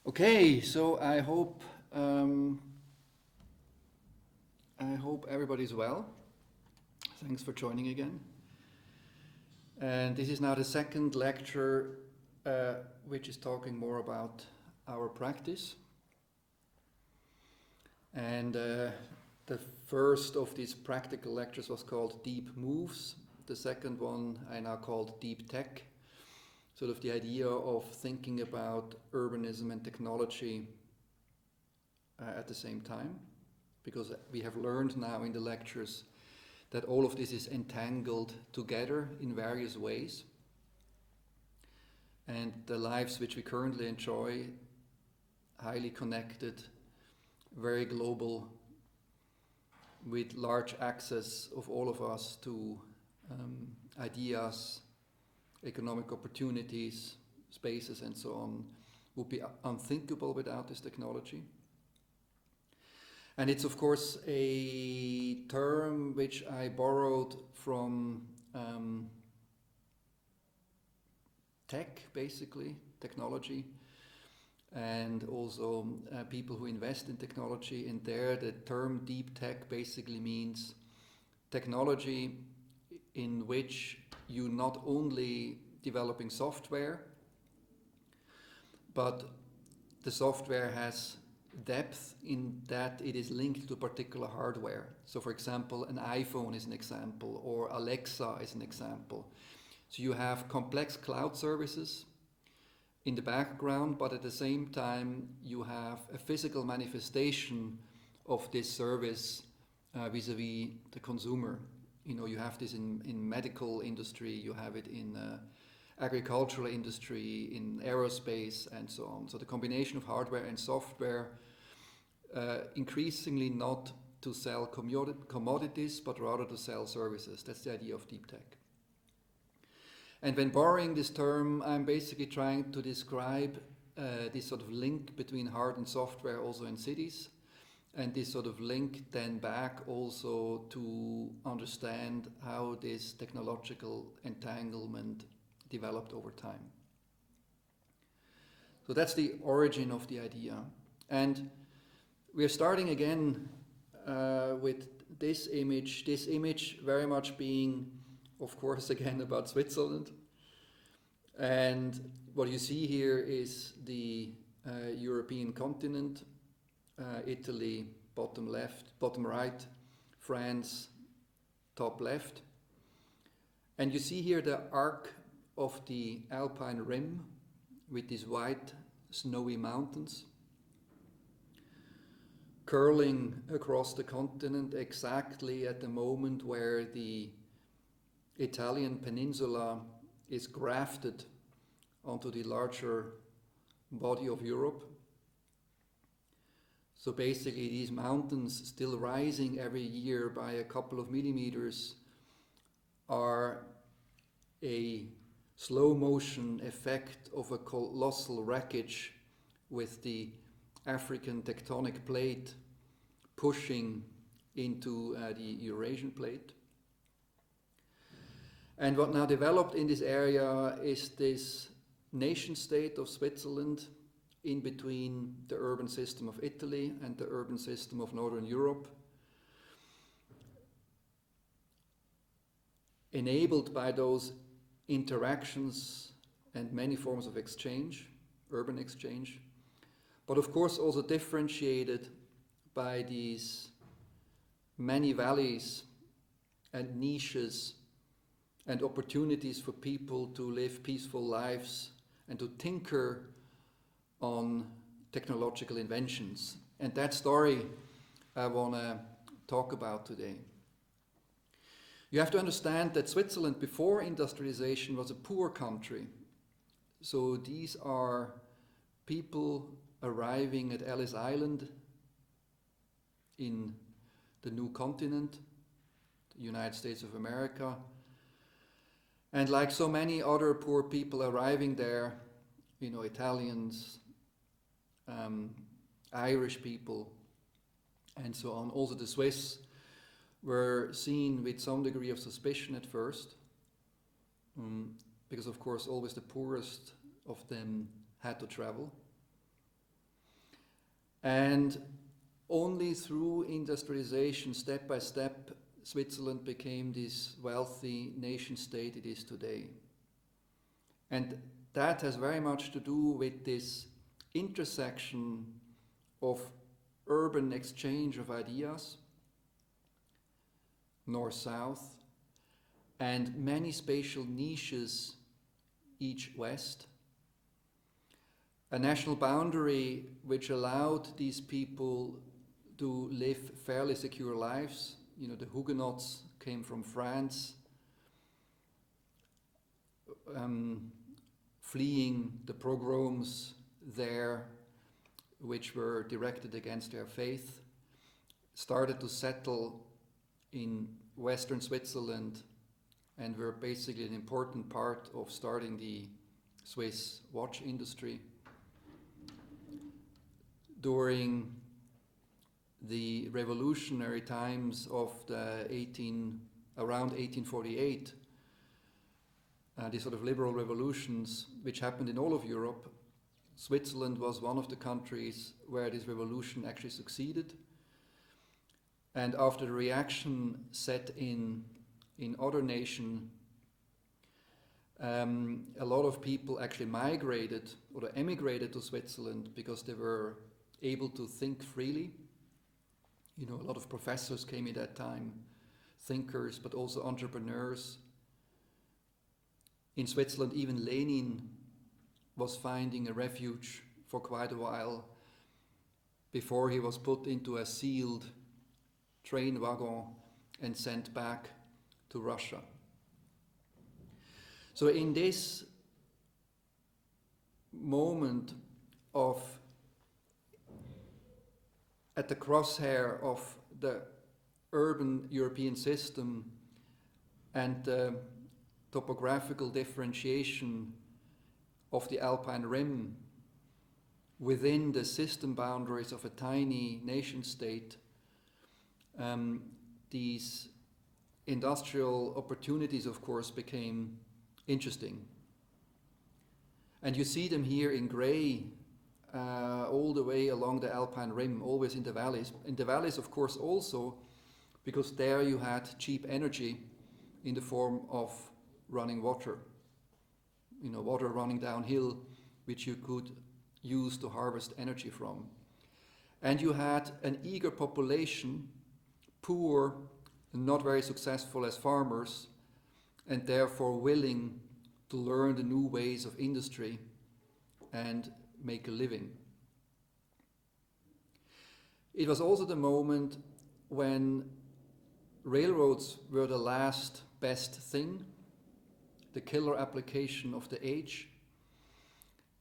Okay, so I hope everybody's well. Thanks for joining again. And this is now the second lecture, which is talking more about our practice. And the first of these practical lectures was called Deep Moves. The second one I now called Deep Tech. Sort of the idea of thinking about urbanism and technology at the same time, because we have learned now in the lectures that all of this is entangled together in various ways. And the lives which we currently enjoy, highly connected, very global, with large access of all of us to ideas, economic opportunities, spaces and so on, would be unthinkable without this technology. And it's of course a term which I borrowed from tech, basically, technology, and also people who invest in technology. And there the term deep tech basically means technology in which you not only developing software, but the software has depth in that it is linked to particular hardware. So for example, an iPhone is an example, or Alexa is an example. So you have complex cloud services in the background, but at the same time you have a physical manifestation of this service vis-a-vis the consumer. You know, you have this in medical industry, you have it in agricultural industry, in aerospace, and so on. So the combination of hardware and software, increasingly not to sell commodities, but rather to sell services. That's the idea of deep tech. And when borrowing this term, I'm basically trying to describe this sort of link between hard and software also in cities, and this sort of link then back also to understand how this technological entanglement developed over time. So that's the origin of the idea. And we're starting again with this image very much being, of course, again about Switzerland. And what you see here is the European continent, Italy, bottom left, bottom right, France, top left. And you see here the arc of the Alpine rim with these white snowy mountains curling across the continent exactly at the moment where the Italian peninsula is grafted onto the larger body of Europe. So basically these mountains still rising every year by a couple of millimeters are a slow motion effect of a colossal wreckage with the African tectonic plate pushing into the Eurasian plate. And what now developed in this area is this nation state of Switzerland in between the urban system of Italy and the urban system of Northern Europe, enabled by those interactions and many forms of exchange, urban exchange, but of course also differentiated by these many valleys and niches and opportunities for people to live peaceful lives and to tinker on technological inventions. And that story I want to talk about today. You have to understand that Switzerland before industrialization was a poor country. So these are people arriving at Ellis Island in the new continent, the United States of America. And like so many other poor people arriving there, you know, Italians, Irish people, and so on. Also the Swiss were seen with some degree of suspicion at first, because of course always the poorest of them had to travel. And only through industrialization, step by step, Switzerland became this wealthy nation state it is today. And that has very much to do with this intersection of urban exchange of ideas, north-south, and many spatial niches, east-west. A national boundary which allowed these people to live fairly secure lives. You know, the Huguenots came from France, fleeing the pogroms there, which were directed against their faith, started to settle in Western Switzerland and were basically an important part of starting the Swiss watch industry. During the revolutionary times of around 1848, the sort of liberal revolutions which happened in all of Europe, Switzerland was one of the countries where this revolution actually succeeded. And after the reaction set in other nations, a lot of people actually migrated or emigrated to Switzerland because they were able to think freely. You know, a lot of professors came in that time, thinkers, but also entrepreneurs. In Switzerland, even Lenin was finding a refuge for quite a while before he was put into a sealed train wagon and sent back to Russia. So in this moment of, at the crosshair of the urban European system and the topographical differentiation of the Alpine Rim within the system boundaries of a tiny nation state, these industrial opportunities, of course, became interesting. And you see them here in gray all the way along the Alpine Rim, always in the valleys. In the valleys, of course, also, because there you had cheap energy in the form of running water. You know, water running downhill, which you could use to harvest energy from. And you had an eager population, poor, not very successful as farmers, and therefore willing to learn the new ways of industry and make a living. It was also the moment when railroads were the last best thing, the killer application of the age.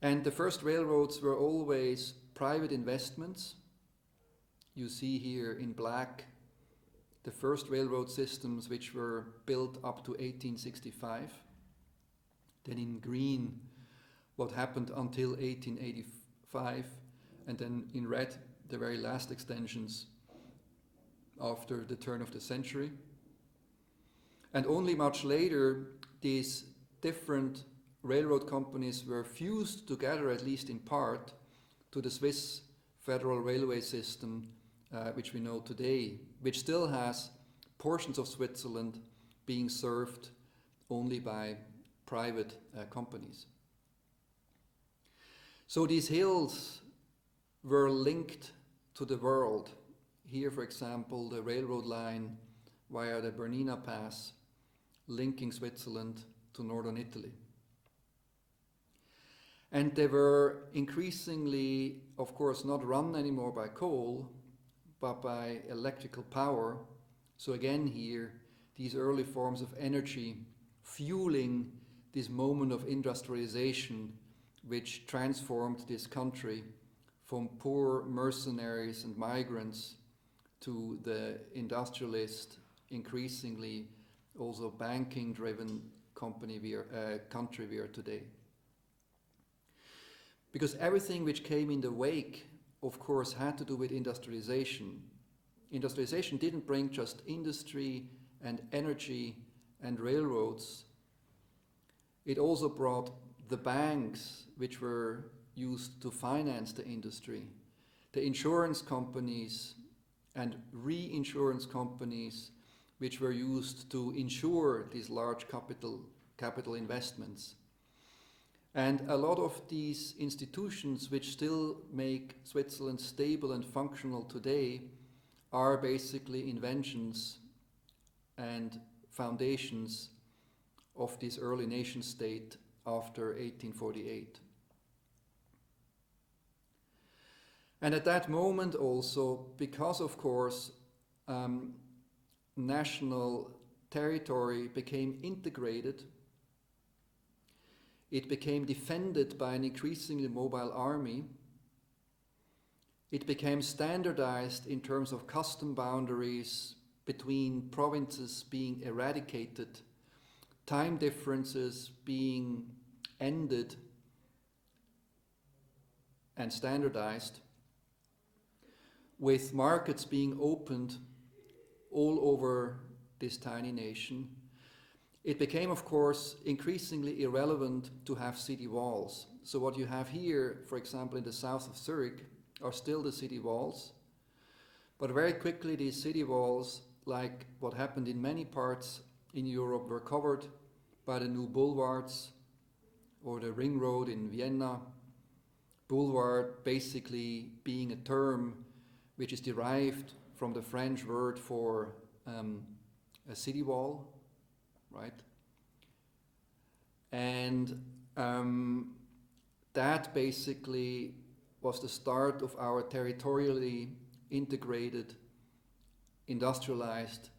And the first railroads were always private investments. You see here in black the first railroad systems which were built up to 1865. Then in green, what happened until 1885, and then in red, the very last extensions after the turn of the century. And only much later, these different railroad companies were fused together, at least in part, to the Swiss Federal Railway System, which we know today, which still has portions of Switzerland being served only by private companies. So these hills were linked to the world. Here, for example, the railroad line via the Bernina Pass, linking Switzerland to northern Italy. And they were increasingly, of course, not run anymore by coal, but by electrical power. So again here, these early forms of energy fueling this moment of industrialization which transformed this country from poor mercenaries and migrants to the industrialist, increasingly also banking-driven country we are today. Because everything which came in the wake, of course, had to do with industrialization. Industrialization didn't bring just industry and energy and railroads. It also brought the banks which were used to finance the industry. the insurance companies and reinsurance companies which were used to insure these large capital investments. And a lot of these institutions which still make Switzerland stable and functional today are basically inventions and foundations of this early nation state after 1848. And at that moment also, because of course national territory became integrated, it became defended by an increasingly mobile army, it became standardized in terms of custom boundaries between provinces being eradicated, time differences being ended and standardized, with markets being opened all over this tiny nation. It became, of course, increasingly irrelevant to have city walls. So what you have here, for example, in the south of Zurich, are still the city walls. But very quickly these city walls, like what happened in many parts in Europe, were covered by the new boulevards or the ring road in Vienna. Boulevard basically being a term which is derived from the French word for a city wall, right? And that basically was the start of our territorially integrated, industrialized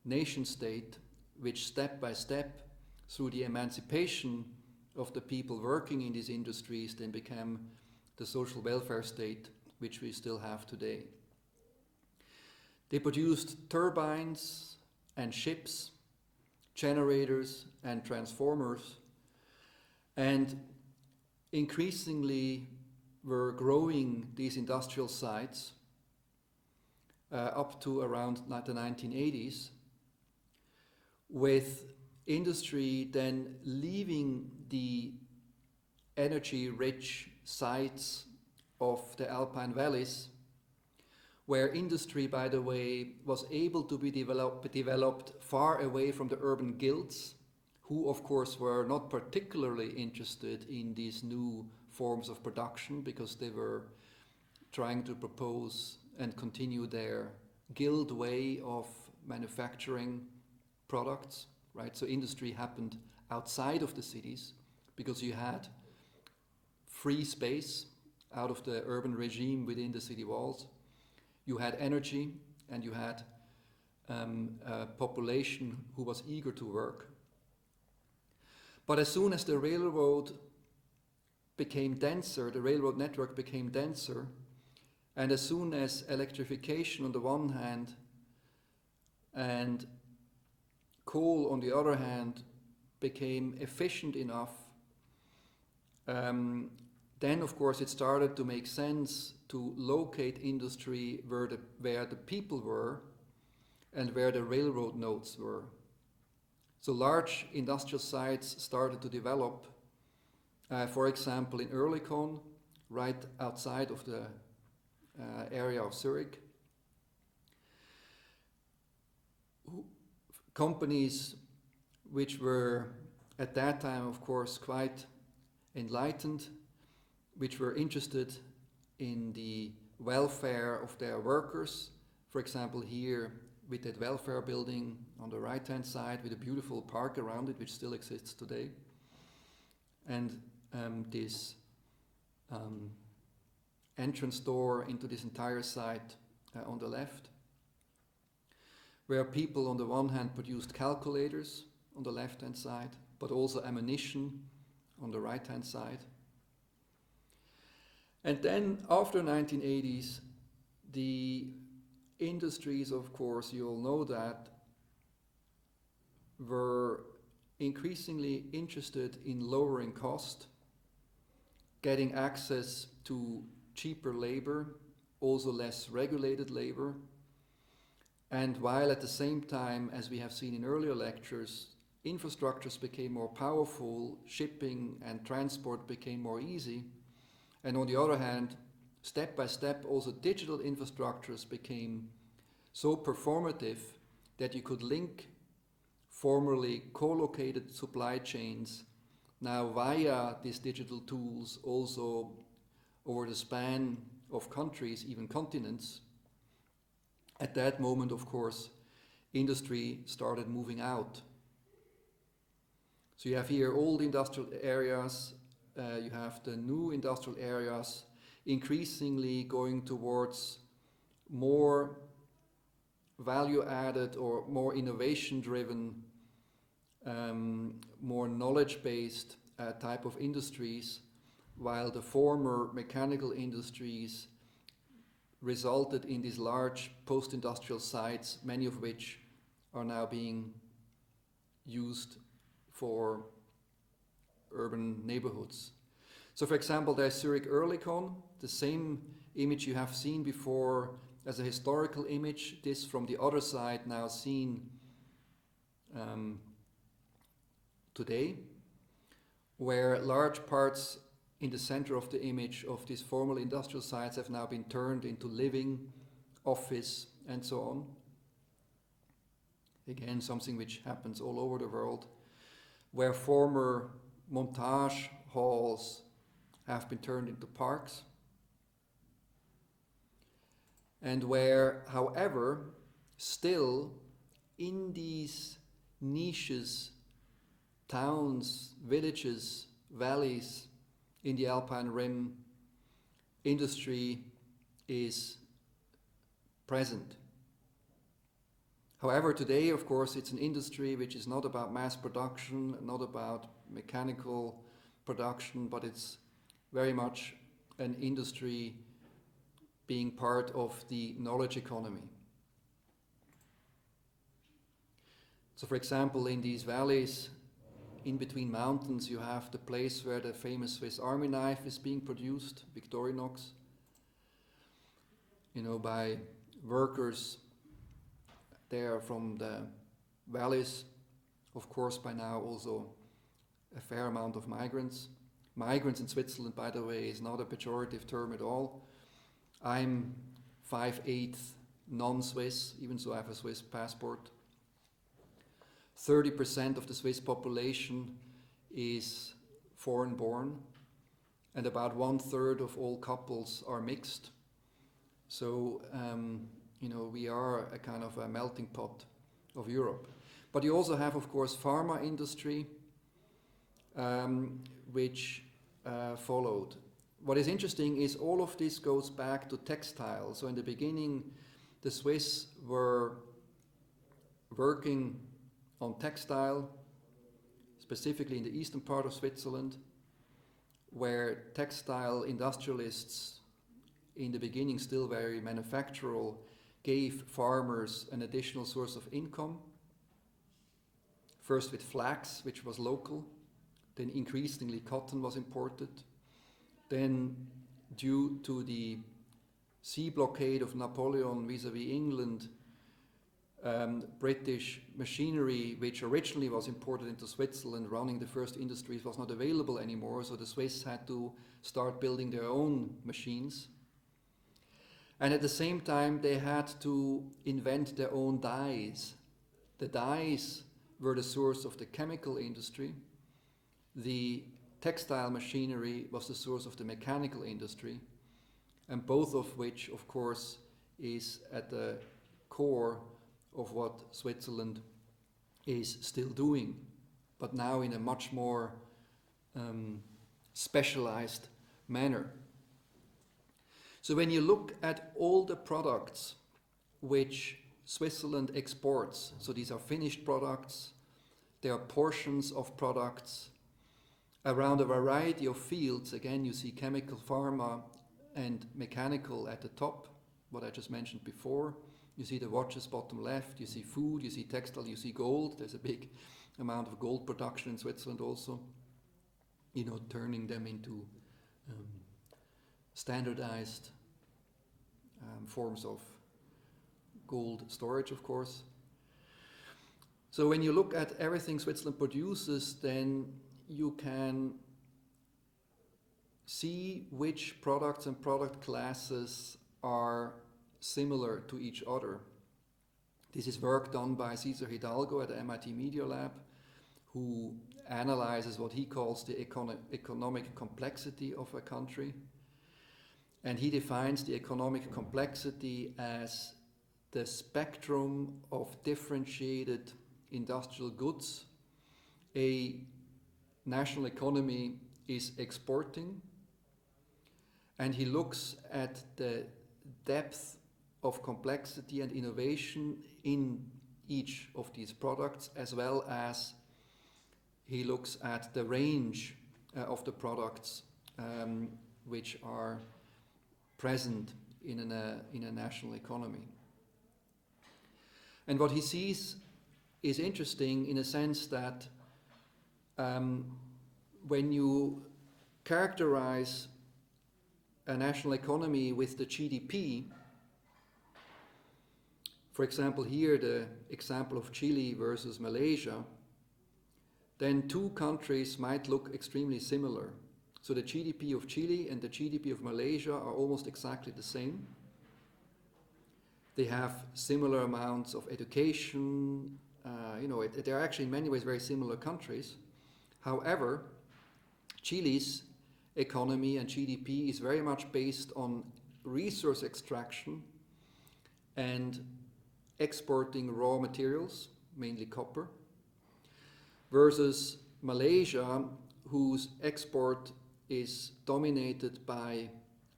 nation state, which step by step, through the emancipation of the people working in these industries, then became the social welfare state which we still have today. They produced turbines and ships, generators and transformers, and increasingly were growing these industrial sites up to around the 1980s, with industry then leaving the energy-rich sites of the Alpine valleys, where industry, by the way, was able to be developed far away from the urban guilds, who of course were not particularly interested in these new forms of production because they were trying to propose and continue their guild way of manufacturing products, right? So industry happened outside of the cities because you had free space out of the urban regime within the city walls. You had energy and you had a population who was eager to work. But as soon as the railroad became denser, the railroad network became denser, and as soon as electrification on the one hand and coal on the other hand became efficient enough, then of course it started to make sense to locate industry where the people were and where the railroad nodes were. So large industrial sites started to develop, for example in Oerlikon, right outside of the area of Zurich. Companies which were at that time, of course, quite enlightened, which were interested in the welfare of their workers. For example, here with that welfare building on the right-hand side with a beautiful park around it, which still exists today. And this entrance door into this entire site on the left, where people on the one hand produced calculators on the left-hand side, but also ammunition on the right-hand side. And then after 1980s, the industries, of course, you all know that, were increasingly interested in lowering cost, getting access to cheaper labor, also less regulated labor, and while at the same time, as we have seen in earlier lectures, infrastructures became more powerful, shipping and transport became more easy, and on the other hand, step by step also digital infrastructures became so performative that you could link formerly co-located supply chains now via these digital tools also over the span of countries, even continents. At that moment, of course, industry started moving out. So you have here old industrial areas, you have the new industrial areas increasingly going towards more value-added or more innovation-driven, more knowledge-based type of industries, while the former mechanical industries resulted in these large post-industrial sites, many of which are now being used for urban neighborhoods. So for example, there's Zurich Oerlikon, the same image you have seen before as a historical image, this from the other side now seen today, where large parts in the center of the image of these former industrial sites have now been turned into living, office, and so on. Again, something which happens all over the world, where former montage halls have been turned into parks, and where, however, still in these niches, towns, villages, valleys in the Alpine Rim, industry is present. However, today, of course, it's an industry which is not about mass production, not about mechanical production, but it's very much an industry being part of the knowledge economy. So for example, in these valleys, in between mountains, you have the place where the famous Swiss Army knife is being produced, Victorinox, by workers there from the valleys. Of course, by now also a fair amount of migrants. Migrants in Switzerland, by the way, is not a pejorative term at all. I'm 5/8 non-Swiss, even so I have a Swiss passport. 30% of the Swiss population is foreign-born, and about 1/3 of all couples are mixed. So, we are a kind of a melting pot of Europe. But you also have, of course, pharma industry, which followed. What is interesting is all of this goes back to textile. So in the beginning, the Swiss were working on textile, specifically in the eastern part of Switzerland, where textile industrialists, in the beginning still very manufactural, gave farmers an additional source of income. First with flax, which was local, then increasingly cotton was imported. Then, due to the sea blockade of Napoleon vis-à-vis England, British machinery, which originally was imported into Switzerland, running the first industries, was not available anymore, so the Swiss had to start building their own machines. And at the same time, they had to invent their own dyes. The dyes were the source of the chemical industry. The textile machinery was the source of the mechanical industry, and both of which, of course, is at the core of what Switzerland is still doing, but now in a much more specialized manner. So when you look at all the products which Switzerland exports, so these are finished products, there are portions of products around a variety of fields. Again, you see chemical, pharma, and mechanical at the top, what I just mentioned before. You see the watches bottom left, you see food, you see textile, you see gold. There's a big amount of gold production in Switzerland also, turning them into standardized forms of gold storage, of course. So when you look at everything Switzerland produces, then you can see which products and product classes are similar to each other. This is work done by Cesar Hidalgo at the MIT Media Lab, who analyzes what he calls the economic complexity of a country. And he defines the economic complexity as the spectrum of differentiated industrial goods a national economy is exporting. And he looks at the depth of complexity and innovation in each of these products, as well as he looks at the range of the products which are present in a national economy. And what he sees is interesting in a sense that when you characterize a national economy with the GDP, for example here the example of Chile versus Malaysia, then two countries might look extremely similar. So the GDP of Chile and the GDP of Malaysia are almost exactly the same. They have similar amounts of education, they're actually in many ways very similar countries. However, Chile's economy and GDP is very much based on resource extraction and exporting raw materials, mainly copper, versus Malaysia, whose export is dominated by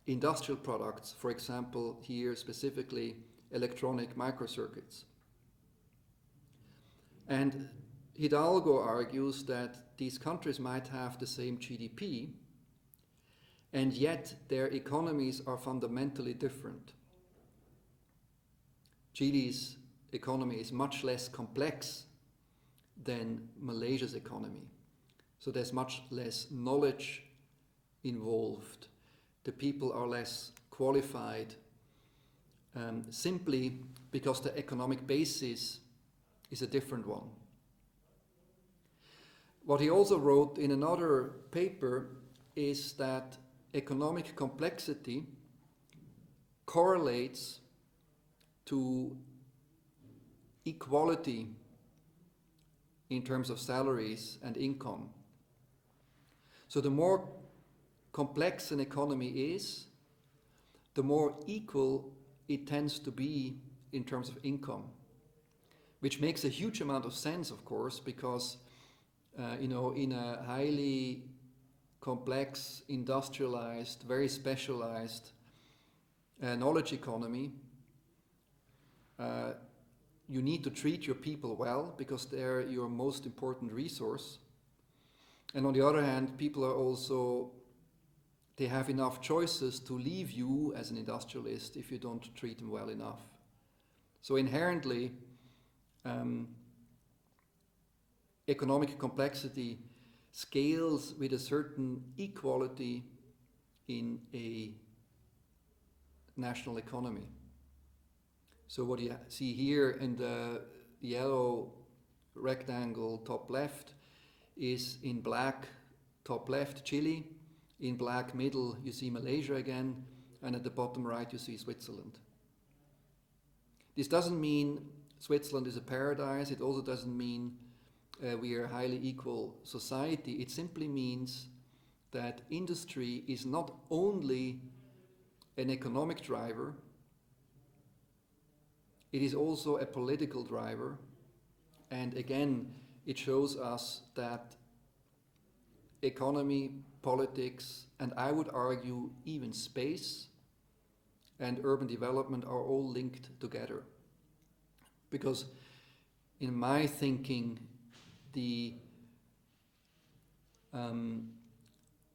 industrial products, for example, here specifically electronic microcircuits. And Hidalgo argues that these countries might have the same GDP, and yet their economies are fundamentally different. Chile's economy is much less complex than Malaysia's economy. So there's much less knowledge involved. The people are less qualified, simply because the economic basis is a different one. What he also wrote in another paper is that economic complexity correlates to equality in terms of salaries and income. So the more complex an economy is, the more equal it tends to be in terms of income, which makes a huge amount of sense, of course, because in a highly complex, industrialized, very specialized knowledge economy, you need to treat your people well because they're your most important resource. And on the other hand, people are also, they have enough choices to leave you as an industrialist if you don't treat them well enough. So inherently, economic complexity scales with a certain equality in a national economy. So what you see here in the yellow rectangle top left is in black top left Chile, in black middle you see Malaysia again, and at the bottom right you see Switzerland. This doesn't mean Switzerland is a paradise, it also doesn't mean we are a highly equal society. It simply means that industry is not only an economic driver, it is also a political driver. And again, it shows us that economy, politics, and I would argue even space and urban development are all linked together. Because in my thinking, the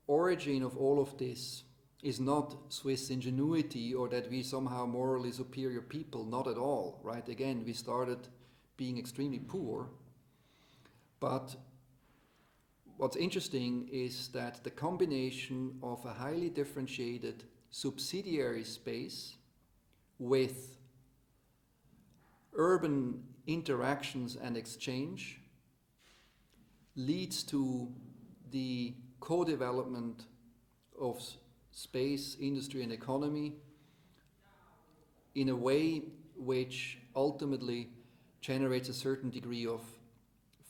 origin of all of this is not Swiss ingenuity or that we somehow morally superior people, not at all, right? Again, we started being extremely poor, but what's interesting is that the combination of a highly differentiated subsidiary space with urban interactions and exchange leads to the co-development of space, industry and economy in a way which ultimately generates a certain degree of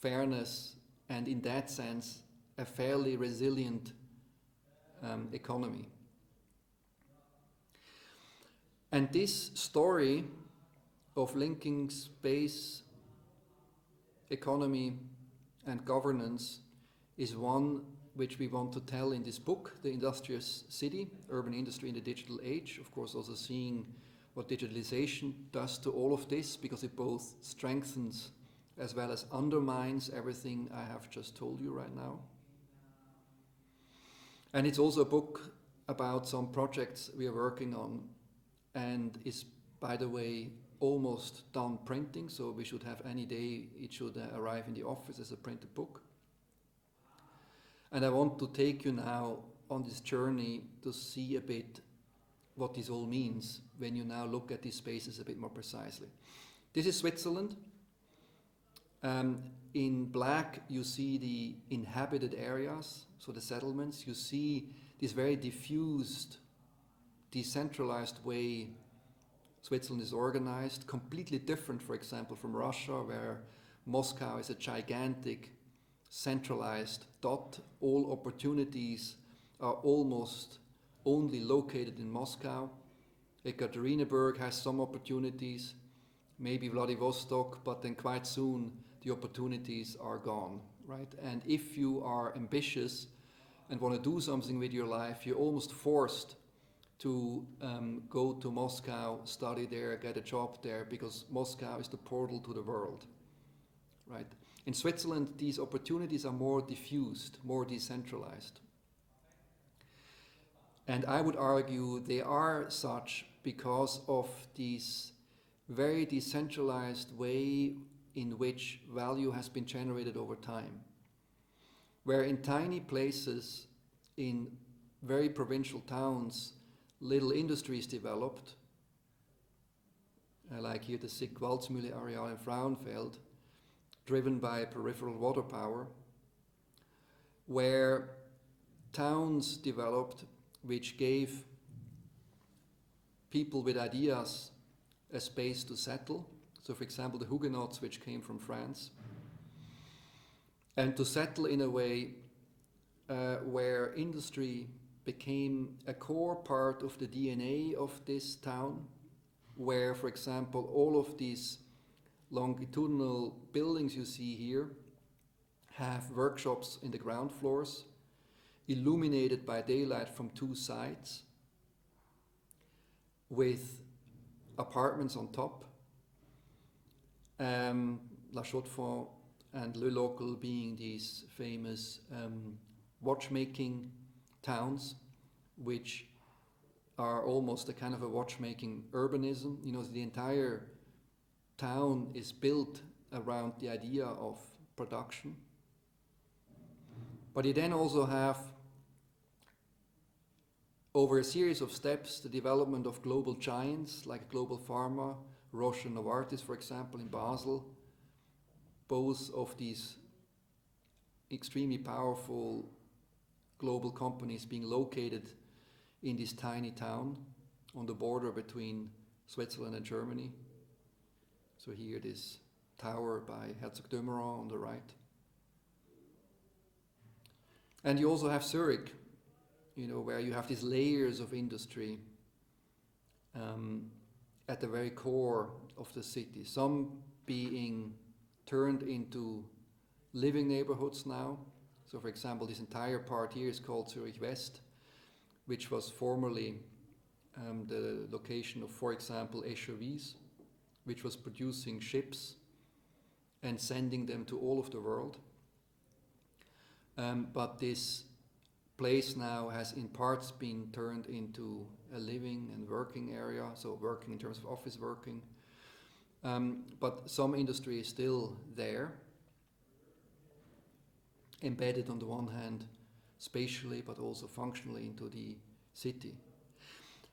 fairness and in that sense a fairly resilient economy. And this story of linking space, economy and governance is one which we want to tell in this book, The Industrious City, Urban Industry in the Digital Age. Of course, also seeing what digitalization does to all of this, because it both strengthens as well as undermines everything I have just told you right now. And it's also a book about some projects we are working on, and is, by the way, almost done printing, so we should have any day it should arrive in the office as a printed book. And I want to take you now on this journey to see a bit what this all means when you now look at these spaces a bit more precisely. This is Switzerland. In black you see the inhabited areas, so the settlements. You see this very diffused, decentralized way Switzerland is organized, completely different, for example, from Russia, where Moscow is a gigantic centralized dot. All opportunities are almost only located in Moscow. Ekaterinburg has some opportunities, maybe Vladivostok, but then quite soon the opportunities are gone, right? And if you are ambitious and want to do something with your life, you're almost forced to go to Moscow, study there, get a job there, because Moscow is the portal to the world, right? In Switzerland, these opportunities are more diffused, more decentralized. And I would argue they are such because of this very decentralized way in which value has been generated over time. Where in tiny places, in very provincial towns, little industries developed, like here the SIG Walzmühle Areal in Frauenfeld, driven by peripheral water power, where towns developed which gave people with ideas a space to settle. So for example, the Huguenots, which came from France, and to settle in a way where industry became a core part of the DNA of this town, where, for example, all of these longitudinal buildings you see here have workshops in the ground floors, illuminated by daylight from two sides, with apartments on top, La Chaux-de-Fonds and Le Local being these famous watchmaking towns, which are almost a kind of a watchmaking urbanism. You know, the entire town is built around the idea of production. But you then also have, over a series of steps, the development of global giants like Global Pharma, Roche and Novartis, for example, in Basel. Both of these extremely powerful global companies being located in this tiny town on the border between Switzerland and Germany. So here this tower by Herzog Dömeron on the right. And you also have Zurich, you know, where you have these layers of industry at the very core of the city, some being turned into living neighborhoods now. So for example, this entire part here is called Zurich West, which was formerly the location of, for example, Echevis, which was producing ships and sending them to all of the world. But this place now has in parts been turned into a living and working area, so working in terms of office working. But some industry is still there, embedded on the one hand spatially but also functionally into the city.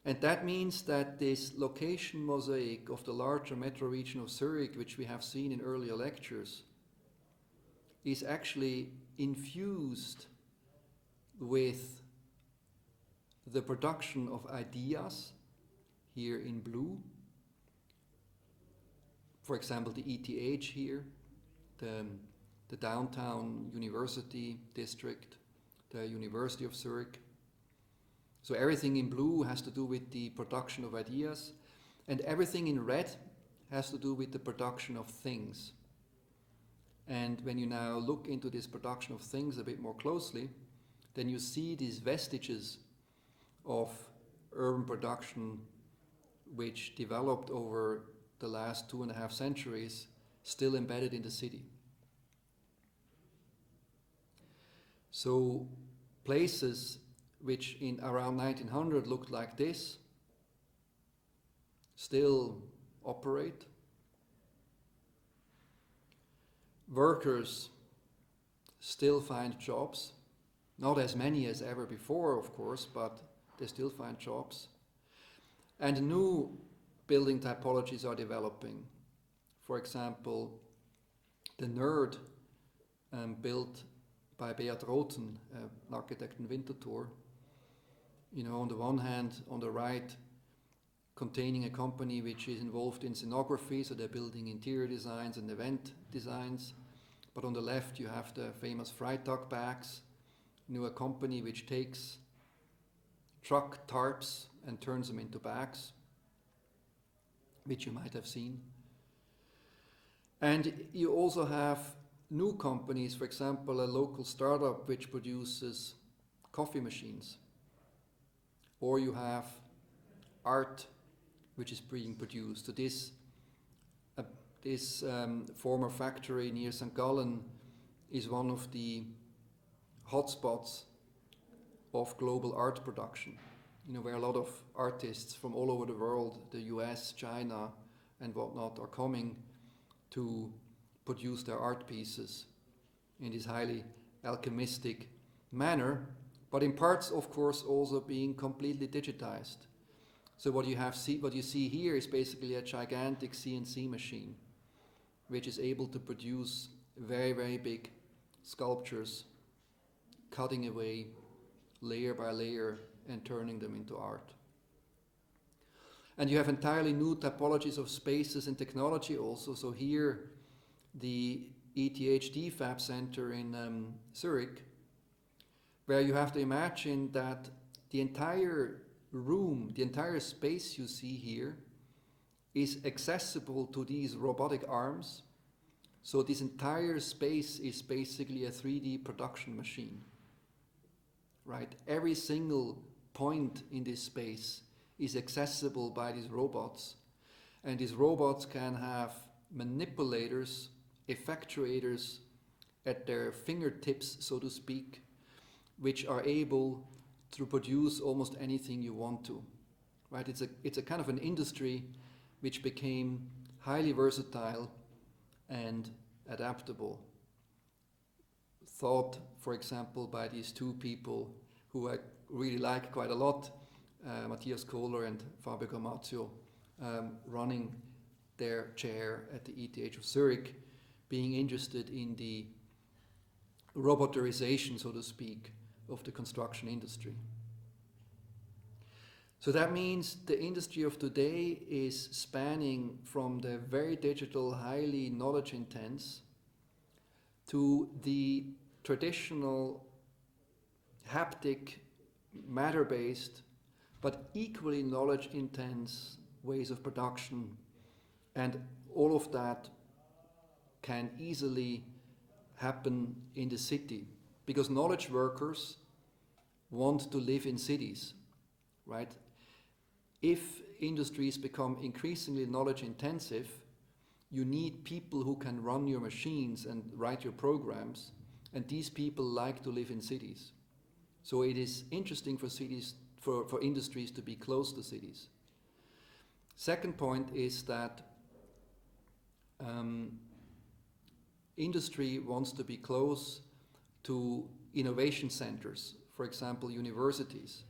And that means that this location mosaic of the larger metro region of Zurich, which we have seen in earlier lectures, is actually infused with the production of ideas, here in blue. For example, the ETH here, the downtown university district, the University of Zurich. So everything in blue has to do with the production of ideas, and everything in red has to do with the production of things. And when you now look into this production of things a bit more closely, then you see these vestiges of urban production which developed over the last 2.5 centuries, still embedded in the city. So places which in around 1900 looked like this still operate. Workers still find jobs, not as many as ever before, of course, but they still find jobs. And new building typologies are developing. For example, the Nerd, built by Beat Rothen, an architect in Winterthur. You know, on the one hand, on the right, containing a company which is involved in scenography, so they're building interior designs and event designs. But on the left, you have the famous Freitag bags, you know, a company which takes truck tarps and turns them into bags, which you might have seen. And you also have new companies, for example, a local startup which produces coffee machines. Or you have art which is being produced. So this former factory near St. Gallen is one of the hotspots of global art production, you know, where a lot of artists from all over the world, the US, China, and whatnot, are coming to produce their art pieces in this highly alchemistic manner, but in parts, of course, also being completely digitized. So what you see here is basically a gigantic CNC machine, which is able to produce very, very big sculptures, cutting away layer by layer and turning them into art. And you have entirely new typologies of spaces and technology also. So here, the ETH Fab Center in Zurich, where you have to imagine that the entire room, the entire space you see here is accessible to these robotic arms. So this entire space is basically a 3D production machine, right? Every single point in this space is accessible by these robots, and these robots can have manipulators, effectuators at their fingertips, so to speak, which are able to produce almost anything you want to, right? It's a kind of an industry which became highly versatile and adaptable. Thought, for example, by these two people who I really like quite a lot, Matthias Kohler and Fabio Gramazio, running their chair at the ETH of Zurich, being interested in the roboterization, so to speak, of the construction industry. So that means the industry of today is spanning from the very digital, highly knowledge intense, to the traditional haptic, matter-based, but equally knowledge intense ways of production. And all of that can easily happen in the city, because knowledge workers want to live in cities, right? If industries become increasingly knowledge intensive, you need people who can run your machines and write your programs, and these people like to live in cities. So it is interesting for cities, for industries to be close to cities. Second point is that industry wants to be close to innovation centers, for example, universities.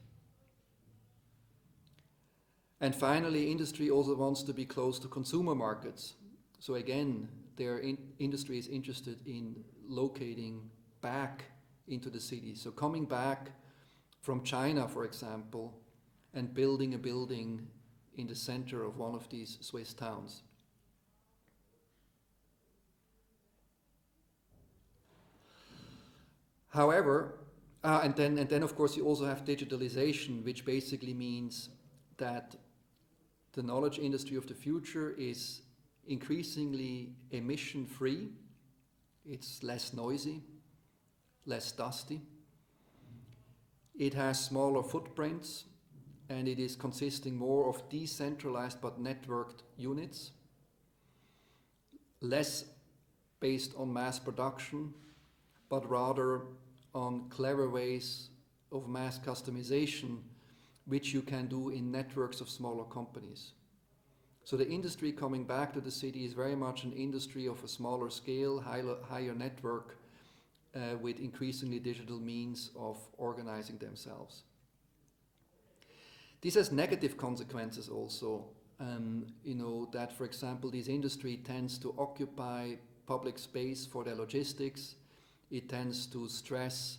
And finally, industry also wants to be close to consumer markets. So again, industry is interested in locating back into the city. So coming back from China, for example, and building a building in the center of one of these Swiss towns. However, and then of course you also have digitalization, which basically means that the knowledge industry of the future is increasingly emission-free. It's less noisy, less dusty. It has smaller footprints, and it is consisting more of decentralized but networked units, less based on mass production, but rather on clever ways of mass customization, which you can do in networks of smaller companies. So the industry coming back to the city is very much an industry of a smaller scale, higher network, with increasingly digital means of organizing themselves. This has negative consequences also. That, for example, this industry tends to occupy public space for their logistics. It tends to stress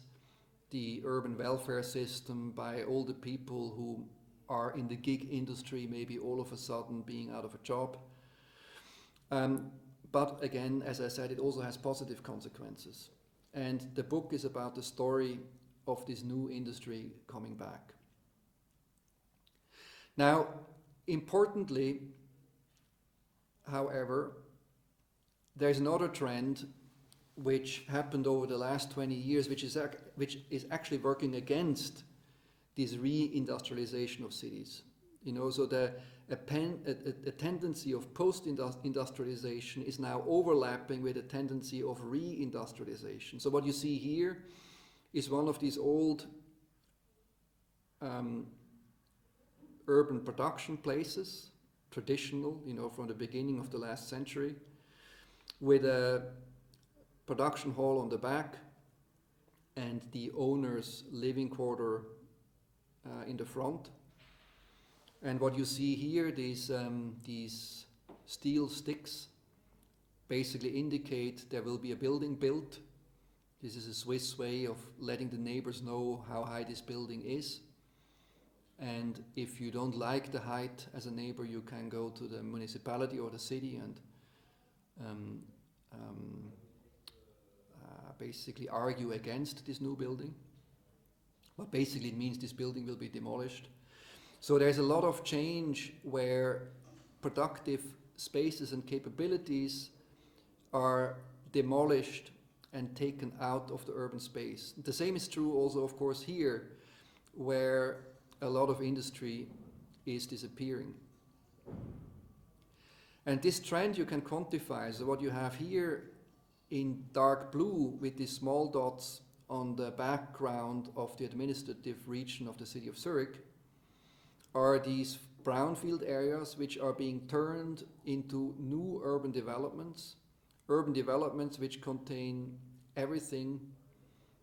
the urban welfare system by all the people who are in the gig industry, maybe all of a sudden being out of a job. But again, as I said, it also has positive consequences. And the book is about the story of this new industry coming back. Now, importantly, however, there's another trend which happened over the last 20 years, which is actually working against this re-industrialization of cities. So a tendency of post-industrialization is now overlapping with a tendency of re-industrialization. So what you see here is one of these old urban production places, traditional, from the beginning of the last century, with a production hall on the back and the owner's living quarter in the front. And what you see here, these steel sticks basically indicate there will be a building built. This is a Swiss way of letting the neighbors know how high this building is. And if you don't like the height as a neighbor, you can go to the municipality or the city and basically argue against this new building. But basically it means this building will be demolished. So there's a lot of change where productive spaces and capabilities are demolished and taken out of the urban space. The same is true also, of course, here, where a lot of industry is disappearing. And this trend you can quantify. So what you have here in dark blue with these small dots on the background of the administrative region of the city of Zurich are these brownfield areas which are being turned into new urban developments which contain everything,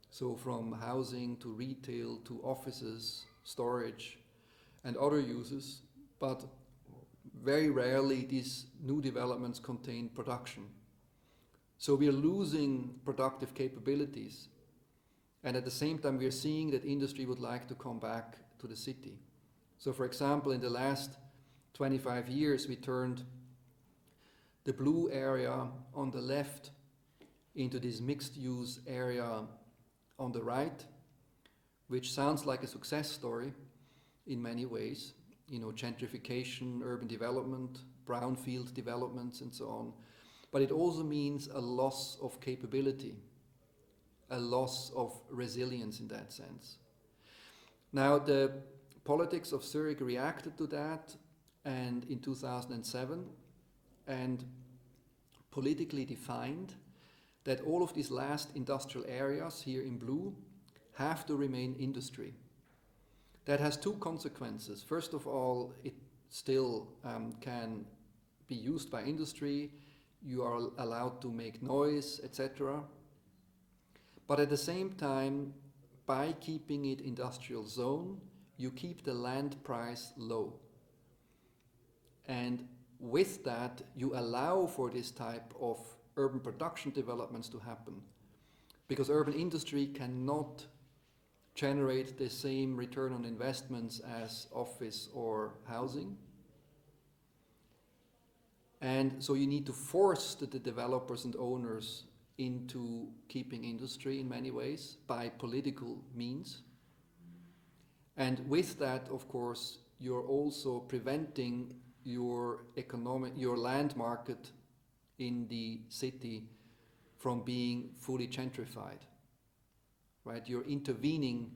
so from housing to retail to offices, storage and other uses, but very rarely these new developments contain production. So we are losing productive capabilities, and at the same time we are seeing that industry would like to come back to the city. So for example, in the last 25 years we turned the blue area on the left into this mixed use area on the right, which sounds like a success story in many ways, gentrification, urban development, brownfield developments and so on. But it also means a loss of capability, a loss of resilience in that sense. Now the politics of Zurich reacted to that, and in 2007, and politically defined that all of these last industrial areas here in blue have to remain industry. That has two consequences. First of all, it still can be used by industry. You are allowed to make noise, etc. But at the same time, by keeping it industrial zone, you keep the land price low. And with that, you allow for this type of urban production developments to happen. Because urban industry cannot generate the same return on investments as office or housing. And so you need to force the developers and owners into keeping industry in many ways by political means. And with that, of course, you're also preventing your land market in the city from being fully gentrified, right? You're intervening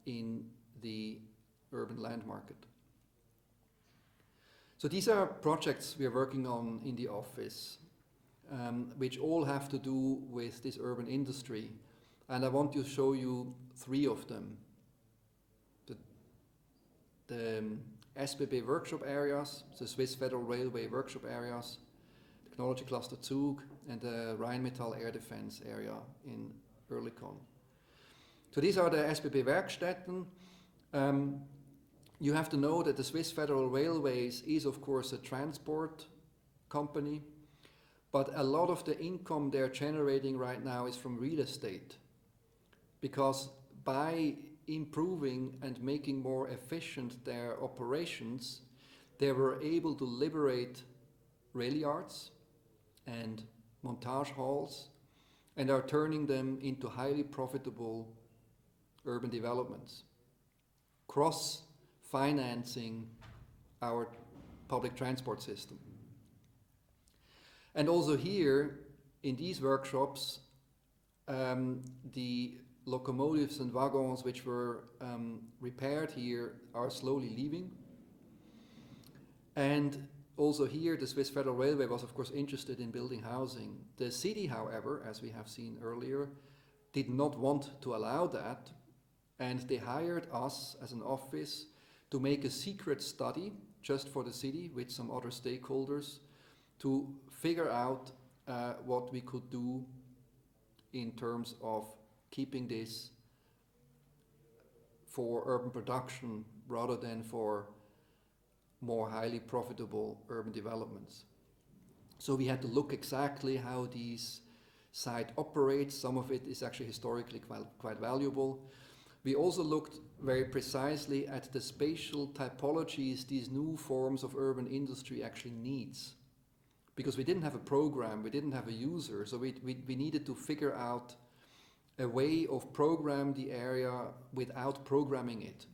in the urban land market. So these are projects we are working on in the office, which all have to do with this urban industry. And I want to show you 3 of them. The SBB workshop areas, the Swiss Federal Railway workshop areas, Technology Cluster Zug, and the Rheinmetall Air Defense area in Oerlikon. So these are the SBB Werkstätten. You have to know that the Swiss Federal Railways is, of course, a transport company, but a lot of the income they're generating right now is from real estate, because by improving and making more efficient their operations, they were able to liberate rail yards and montage halls and are turning them into highly profitable urban developments, cross-financing our public transport system. And also here, in these workshops, the locomotives and wagons which were repaired here are slowly leaving. And also here, the Swiss Federal Railway was, of course, interested in building housing. The city, however, as we have seen earlier, did not want to allow that, and they hired us as an office to make a secret study just for the city with some other stakeholders to figure out what we could do in terms of keeping this for urban production rather than for more highly profitable urban developments. So we had to look exactly how these site operates. Some of it is actually historically quite valuable. We also looked very precisely at the spatial typologies these new forms of urban industry actually needs. Because we didn't have a program, we didn't have a user, so we needed to figure out a way of program the area without programming it,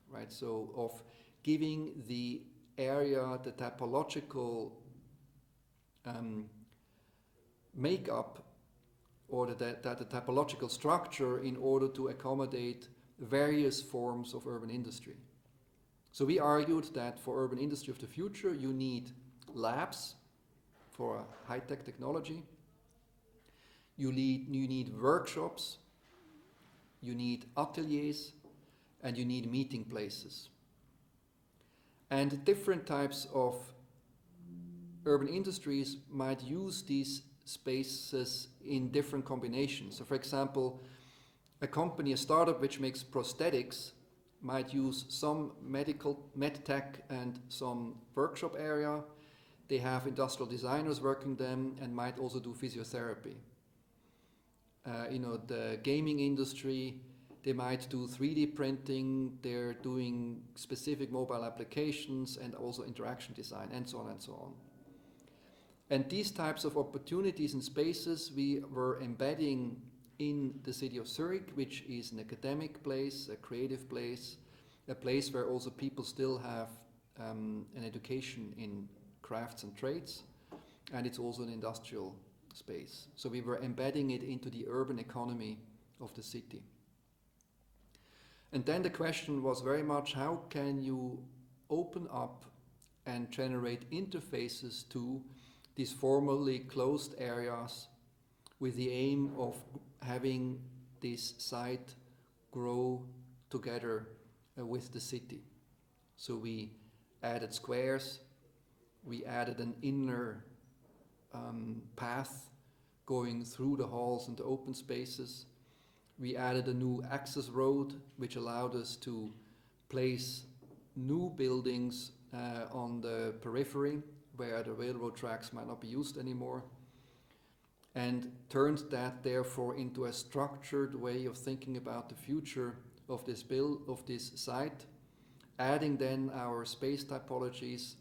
right? So of giving the area the typological makeup or the typological structure in order to accommodate various forms of urban industry. So we argued that for urban industry of the future, you need labs for high-tech technology, you need workshops, you need ateliers, and you need meeting places. And different types of urban industries might use these spaces in different combinations. So for example, a startup which makes prosthetics might use some medtech and some workshop area. They have industrial designers working them and might also do physiotherapy. The gaming industry, they might do 3D printing, they're doing specific mobile applications and also interaction design and so on and so on. And these types of opportunities and spaces we were embedding in the city of Zurich, which is an academic place, a creative place, a place where also people still have an education in crafts and trades, and it's also an industrial space. So we were embedding it into the urban economy of the city. And then the question was very much, how can you open up and generate interfaces to these formerly closed areas with the aim of having this site grow together with the city. So we added squares, we added an inner path going through the halls and the open spaces. We added a new access road, which allowed us to place new buildings on the periphery where the railroad tracks might not be used anymore. and turned that therefore into a structured way of thinking about the future of this site, adding then our space typologies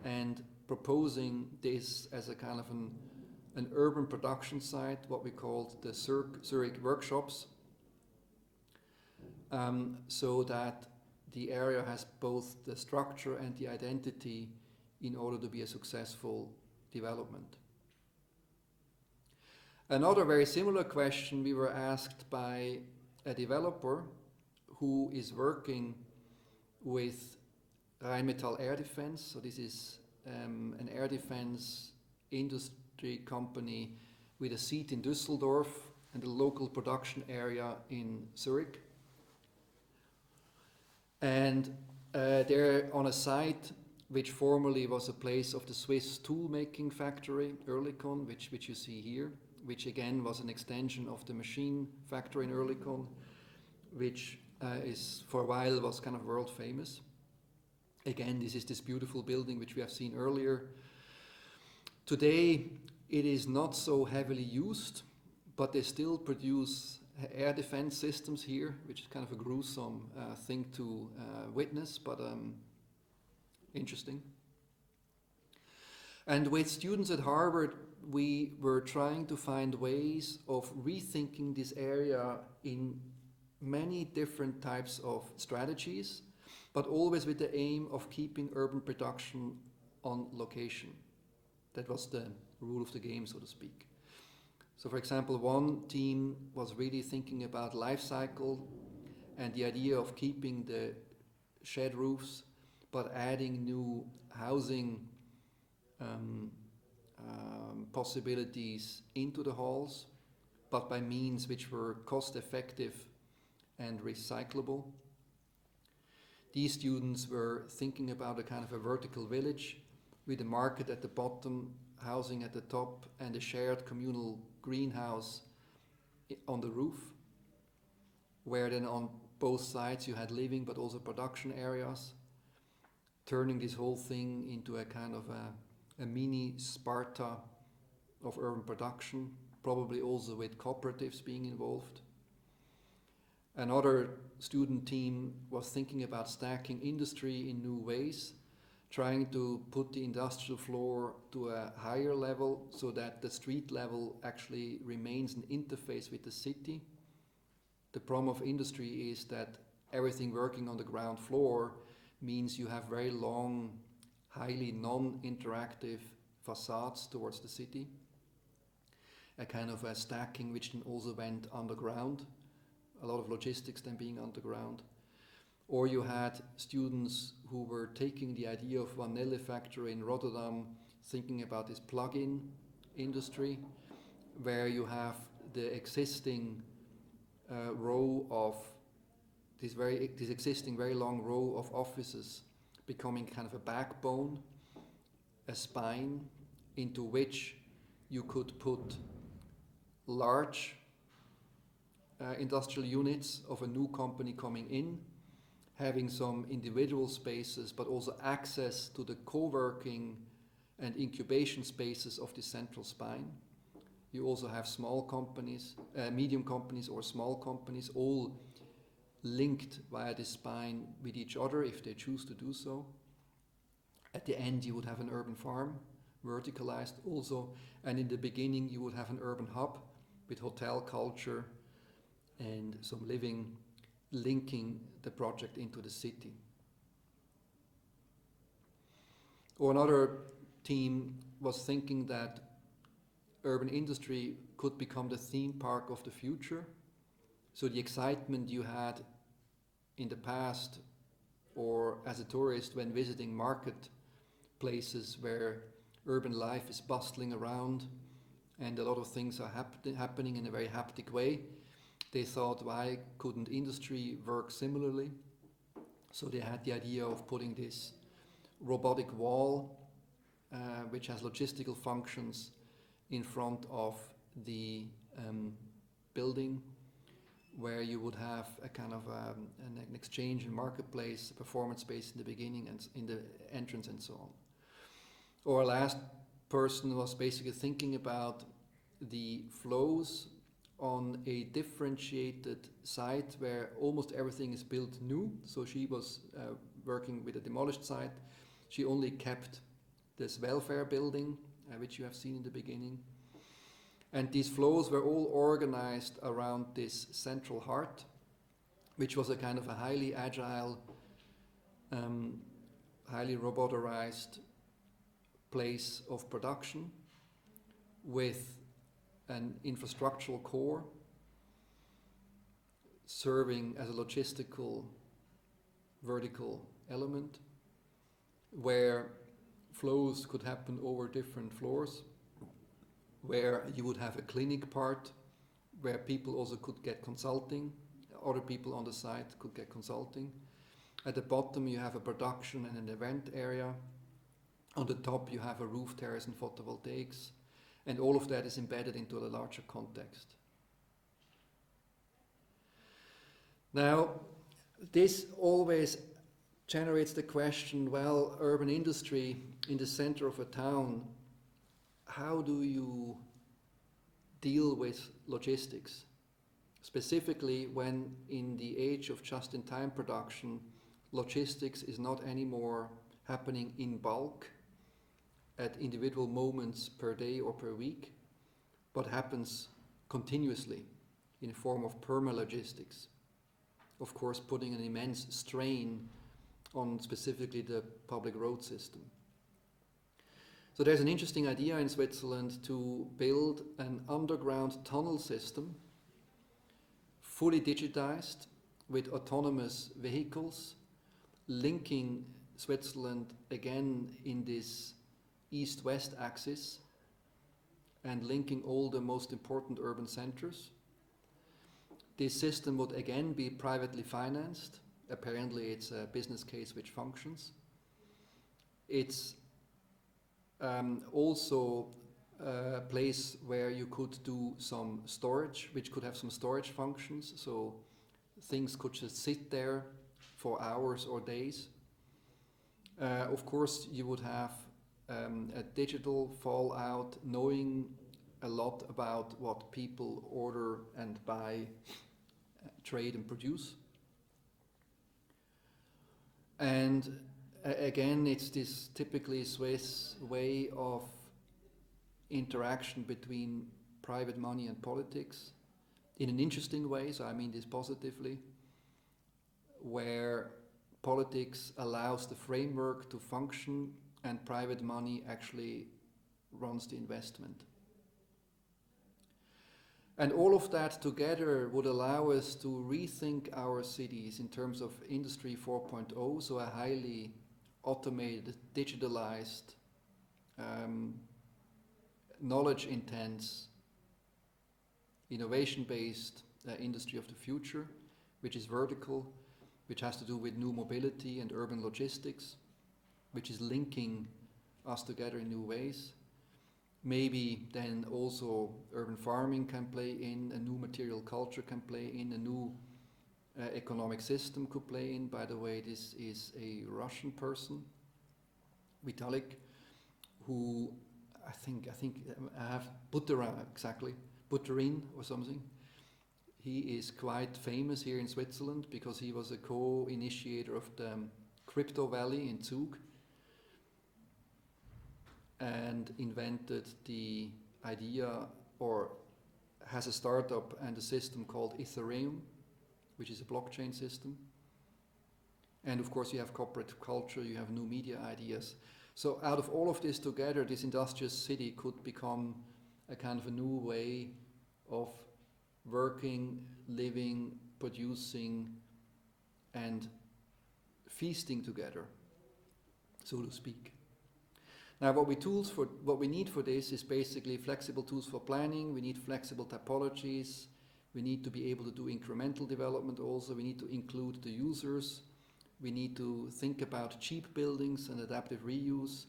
and proposing this as a kind of an urban production site, what we called the Zurich workshops, so that the area has both the structure and the identity in order to be a successful development. Another very similar question we were asked by a developer who is working with Rheinmetall Air Defense. So this is an air defense industry company with a seat in Düsseldorf and a local production area in Zurich. And they're on a site which formerly was a place of the Swiss tool-making factory, Oerlikon, which you see here, which again was an extension of the machine factory in Oerlikon, which is for a while was kind of world famous. Again, this is this beautiful building which we have seen earlier. Today, it is not so heavily used, but they still produce air defense systems here, which is kind of a gruesome thing to witness, but interesting. And with students at Harvard, we were trying to find ways of rethinking this area in many different types of strategies, but always with the aim of keeping urban production on location. That was the rule of the game, so to speak. So for example, one team was really thinking about life cycle and the idea of keeping the shed roofs, but adding new housing possibilities into the halls, but by means which were cost effective and recyclable. These students were thinking about a kind of a vertical village with a market at the bottom, housing at the top, and a shared communal greenhouse on the roof, where then on both sides you had living but also production areas, turning this whole thing into a kind of a mini Sparta of urban production, probably also with cooperatives being involved. Another student team was thinking about stacking industry in new ways, trying to put the industrial floor to a higher level so that the street level actually remains an interface with the city. The problem of industry is that everything working on the ground floor means you have very long, highly non-interactive facades towards the city. A kind of a stacking which then also went underground, a lot of logistics then being underground. Or you had students who were taking the idea of vanille factory in Rotterdam, thinking about this plug-in industry, where you have the existing row of this existing very long row of offices becoming kind of a backbone, a spine into which you could put large industrial units of a new company coming in, having some individual spaces, but also access to the co-working and incubation spaces of the central spine. You also have small companies, medium companies or small companies, all linked via the spine with each other if they choose to do so. At the end you would have an urban farm, verticalized also, and in the beginning you would have an urban hub with hotel culture and some living, linking the project into the city. Or another team was thinking that urban industry could become the theme park of the future. So the excitement you had in the past or as a tourist when visiting market places where urban life is bustling around and a lot of things are happening in a very haptic way, they thought, why couldn't industry work similarly? So they had the idea of putting this robotic wall, which has logistical functions in front of the building, where you would have a kind of an exchange and marketplace, a performance space in the beginning and in the entrance and so on. Or a last person was basically thinking about the flows on a differentiated site where almost everything is built new. So she was working with a demolished site. She only kept this welfare building, which you have seen in the beginning. And these flows were all organized around this central heart, which was a kind of a highly agile, highly roboterized place of production with an infrastructural core serving as a logistical vertical element where flows could happen over different floors, where you would have a clinic part where people also could get consulting, other people on the site could get consulting. At the bottom you have a production and an event area. On the top you have a roof terrace and photovoltaics, and all of that is embedded into a larger context. Now, this always generates the question, well, urban industry in the center of a town, how do you deal with logistics? Specifically when in the age of just-in-time production, logistics is not anymore happening in bulk at individual moments per day or per week, but happens continuously in a form of perma-logistics. Of course, putting an immense strain on specifically the public road system. So there's an interesting idea in Switzerland to build an underground tunnel system, fully digitized, with autonomous vehicles, linking Switzerland again in this east-west axis and linking all the most important urban centers. This system would again be privately financed. Apparently it's a business case which functions. It's also a place where you could do some storage, which could have some storage functions, so things could just sit there for hours or days. Of course, you would have a digital fallout, knowing a lot about what people order and buy, trade and produce. And again, it's this typically Swiss way of interaction between private money and politics in an interesting way, so I mean this positively, where politics allows the framework to function and private money actually runs the investment. And all of that together would allow us to rethink our cities in terms of Industry 4.0, so a highly automated, digitalized, knowledge-intense, innovation-based industry of the future, which is vertical, which has to do with new mobility and urban logistics, which is linking us together in new ways. Maybe then also urban farming can play in, a new material culture can play in, a new economic system could play in. By the way, this is a Russian person, Vitalik, who I think I have Buterin or something. He is quite famous here in Switzerland because he was a co-initiator of the Crypto Valley in Zug and invented the idea, or has a startup and a system called Ethereum, which is a blockchain system. And of course you have corporate culture, you have new media ideas. So out of all of this together, this industrial city could become a kind of a new way of working, living, producing, and feasting together, so to speak. Now what we need for this is basically flexible tools for planning. We need flexible typologies. We need to be able to do incremental development also. We need to include the users. We need to think about cheap buildings and adaptive reuse.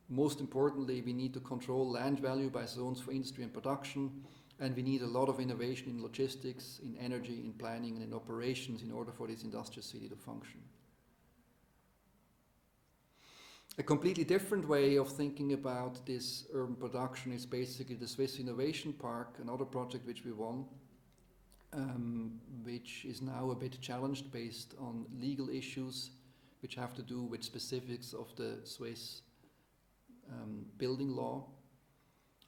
Most importantly, we need to control land value by zones for industry and production. And we need a lot of innovation in logistics, in energy, in planning, and in operations in order for this industrial city to function. A completely different way of thinking about this urban production is basically the Swiss Innovation Park, another project which we won, which is now a bit challenged based on legal issues which have to do with specifics of the Swiss building law.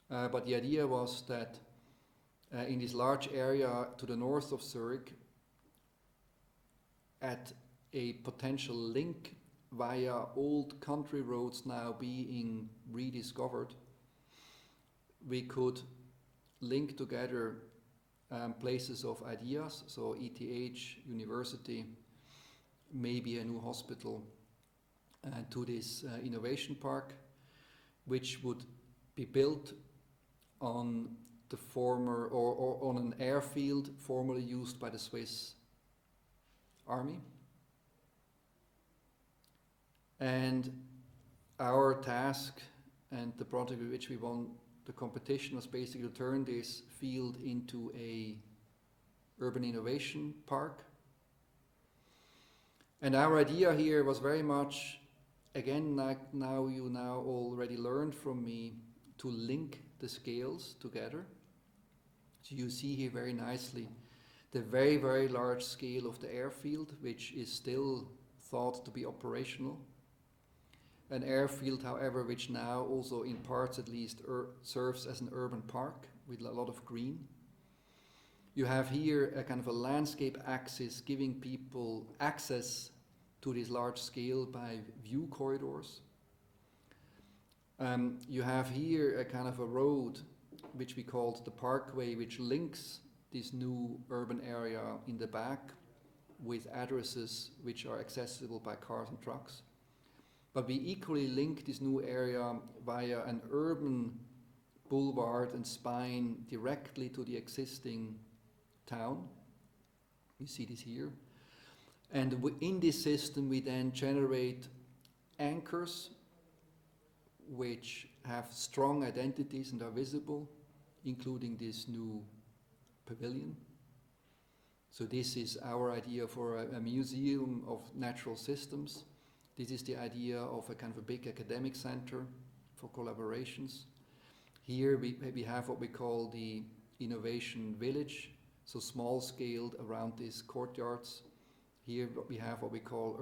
But the idea was that in this large area to the north of Zurich, at a potential link via old country roads now being rediscovered, we could link together places of ideas, so ETH, university, maybe a new hospital, to this innovation park, which would be built on the former, or on an airfield formerly used by the Swiss Army. And our task and the project with which we won the competition was basically to turn this field into a urban innovation park. And our idea here was very much, again, like now you already learned from me, to link the scales together. So you see here very nicely the very, very large scale of the airfield, which is still thought to be operational. An airfield, however, which now also in parts at least serves as an urban park with a lot of green. You have here a kind of a landscape axis giving people access to this large scale by view corridors. You have here a kind of a road which we called the Parkway, which links this new urban area in the back with addresses which are accessible by cars and trucks. But we equally link this new area via an urban boulevard and spine directly to the existing town. You see this here. And in this system we then generate anchors which have strong identities and are visible, including this new pavilion. So this is our idea for a museum of natural systems. This is the idea of a kind of a big academic center for collaborations. Here we have what we call the innovation village, so small scaled around these courtyards. Here we have what we call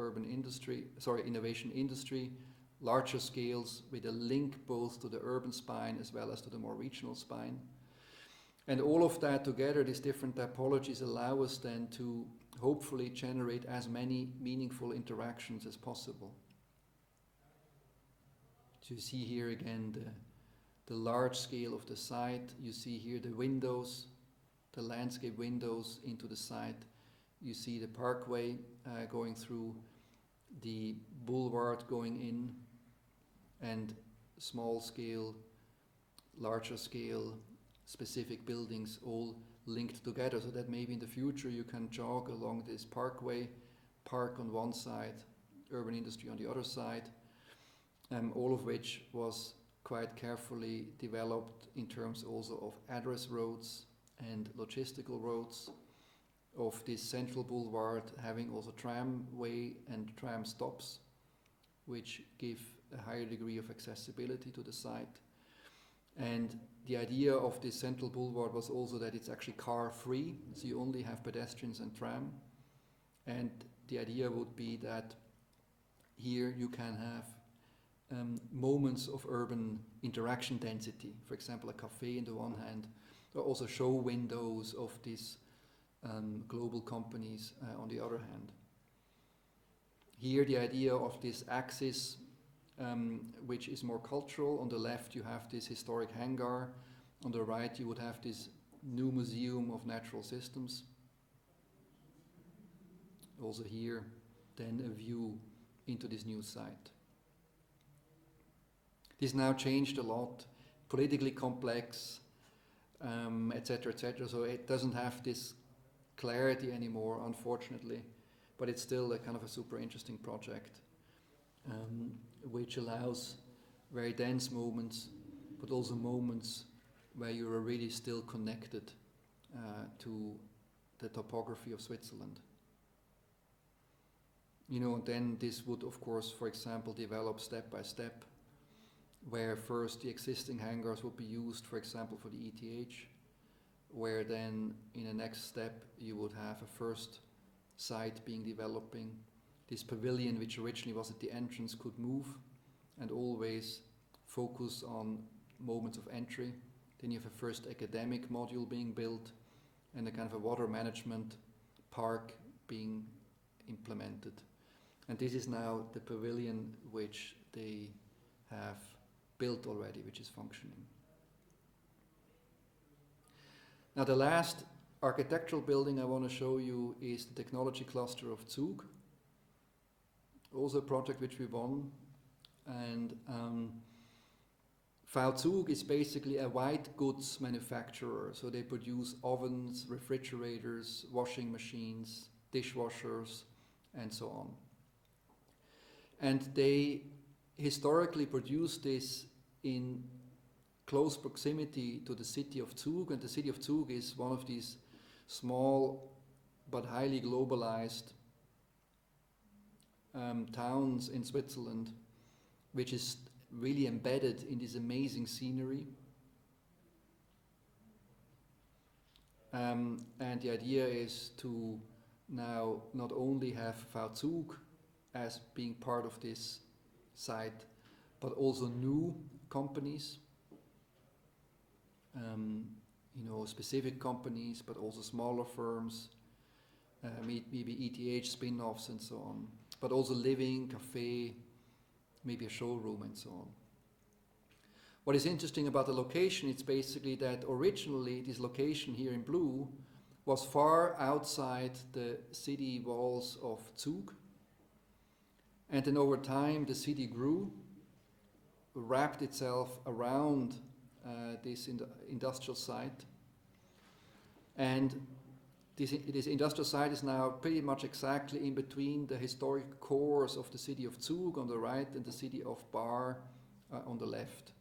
innovation industry, larger scales with a link both to the urban spine as well as to the more regional spine. And all of that together, these different typologies allow us then to hopefully generate as many meaningful interactions as possible. So you see here again the large scale of the site. You see here the windows, the landscape windows into the site. You see the parkway going through, the boulevard going in, and small scale, larger scale, specific buildings all linked together, so that maybe in the future you can jog along this parkway, park on one side, urban industry on the other side, all of which was quite carefully developed in terms also of address roads and logistical roads, of this central boulevard having also tramway and tram stops, which give a higher degree of accessibility to the site. And the idea of this central boulevard was also that it's actually car-free, so you only have pedestrians and tram. And the idea would be that here you can have moments of urban interaction density, for example a cafe on the one hand, or also show windows of these global companies on the other hand. Here the idea of this axis, which is more cultural. On the left you have this historic hangar, on the right you would have this new museum of natural systems. Also here then a view into this new site. This now changed a lot, politically complex, etc., etc. So it doesn't have this clarity anymore, unfortunately, but it's still a kind of a super interesting project, which allows very dense moments, but also moments where you are really still connected to the topography of Switzerland. And then this would, of course, for example, develop step by step, where first the existing hangars would be used, for example, for the ETH, where then in the next step you would have a first site being developing. This pavilion, which originally was at the entrance, could move and always focus on moments of entry. Then you have a first academic module being built and a kind of a water management park being implemented. And this is now the pavilion which they have built already, which is functioning. Now the last architectural building I want to show you is the technology cluster of Zug. Also a project which we won. And Zug is basically a white goods manufacturer. So they produce ovens, refrigerators, washing machines, dishwashers, and so on. And they historically produced this in close proximity to the city of Zug, and the city of Zug is one of these small but highly globalized towns in Switzerland, which is really embedded in this amazing scenery. And the idea is to now not only have Zug as being part of this site, but also new companies, specific companies, but also smaller firms, maybe ETH spin-offs and so on, but also living, cafe, maybe a showroom and so on. What is interesting about the location, it's basically that originally this location here in blue was far outside the city walls of Zug. And then over time the city grew, wrapped itself around this industrial site. And this industrial site is now pretty much exactly in between the historic cores of the city of Zug on the right and the city of Bar on the left.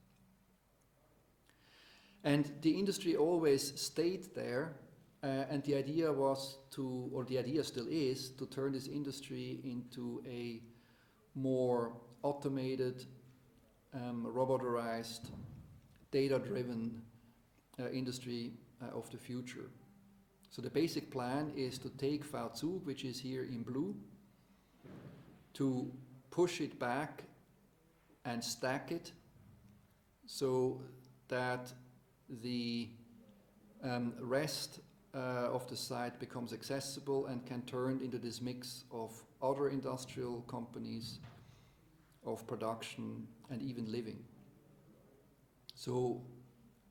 And the industry always stayed there, and the idea was to, or the idea still is, to turn this industry into a more automated, roboterized, data-driven industry of the future. So the basic plan is to take Zug, which is here in blue, to push it back and stack it so that the rest of the site becomes accessible and can turn into this mix of other industrial companies, of production, and even living. So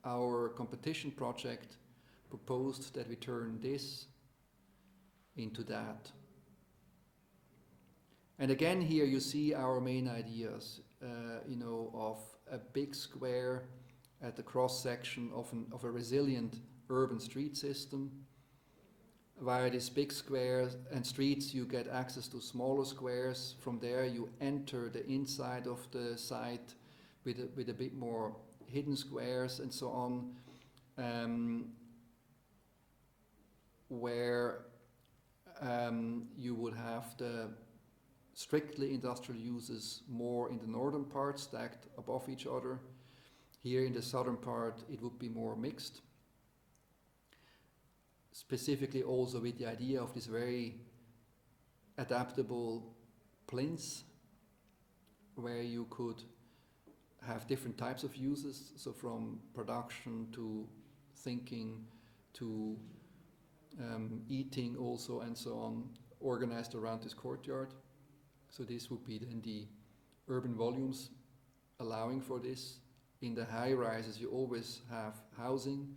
our competition project proposed that we turn this into that. And again here you see our main ideas, of a big square at the cross-section of a resilient urban street system. Via these big squares and streets you get access to smaller squares. From there you enter the inside of the site with a bit more hidden squares and so on, where you would have the strictly industrial uses more in the northern part, stacked above each other. Here in the southern part it would be more mixed. Specifically also with the idea of this very adaptable plinths, where you could have different types of uses, so from production to thinking to eating also and so on, organized around this courtyard. So this would be then the urban volumes allowing for this. In the high rises you always have housing.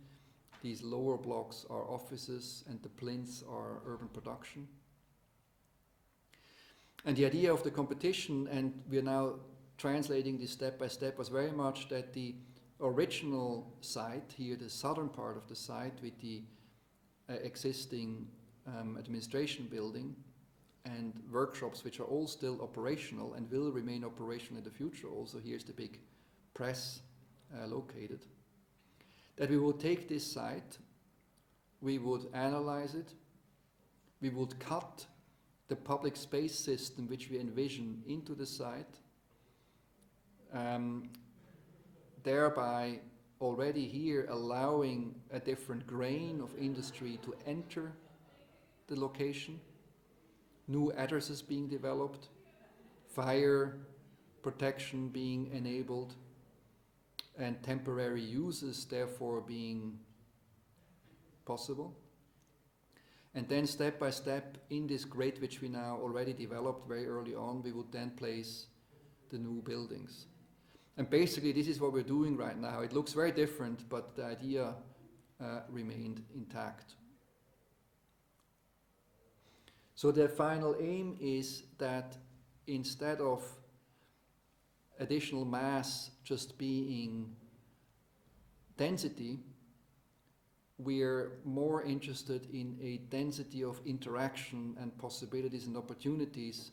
These lower blocks are offices and the plinths are urban production. And the idea of the competition, and we are now translating this step by step, was very much that the original site here, the southern part of the site with the existing administration building and workshops, which are all still operational and will remain operational in the future. Also here's the big press located. That we would take this site, we would analyze it, we would cut the public space system which we envision into the site, thereby already here allowing a different grain of industry to enter the location, new addresses being developed, fire protection being enabled, and temporary uses therefore being possible. And then step by step in this grid which we now already developed very early on, we would then place the new buildings. And basically this is what we're doing right now. It looks very different, but the idea remained intact. So the final aim is that instead of additional mass just being density, we're more interested in a density of interaction and possibilities and opportunities.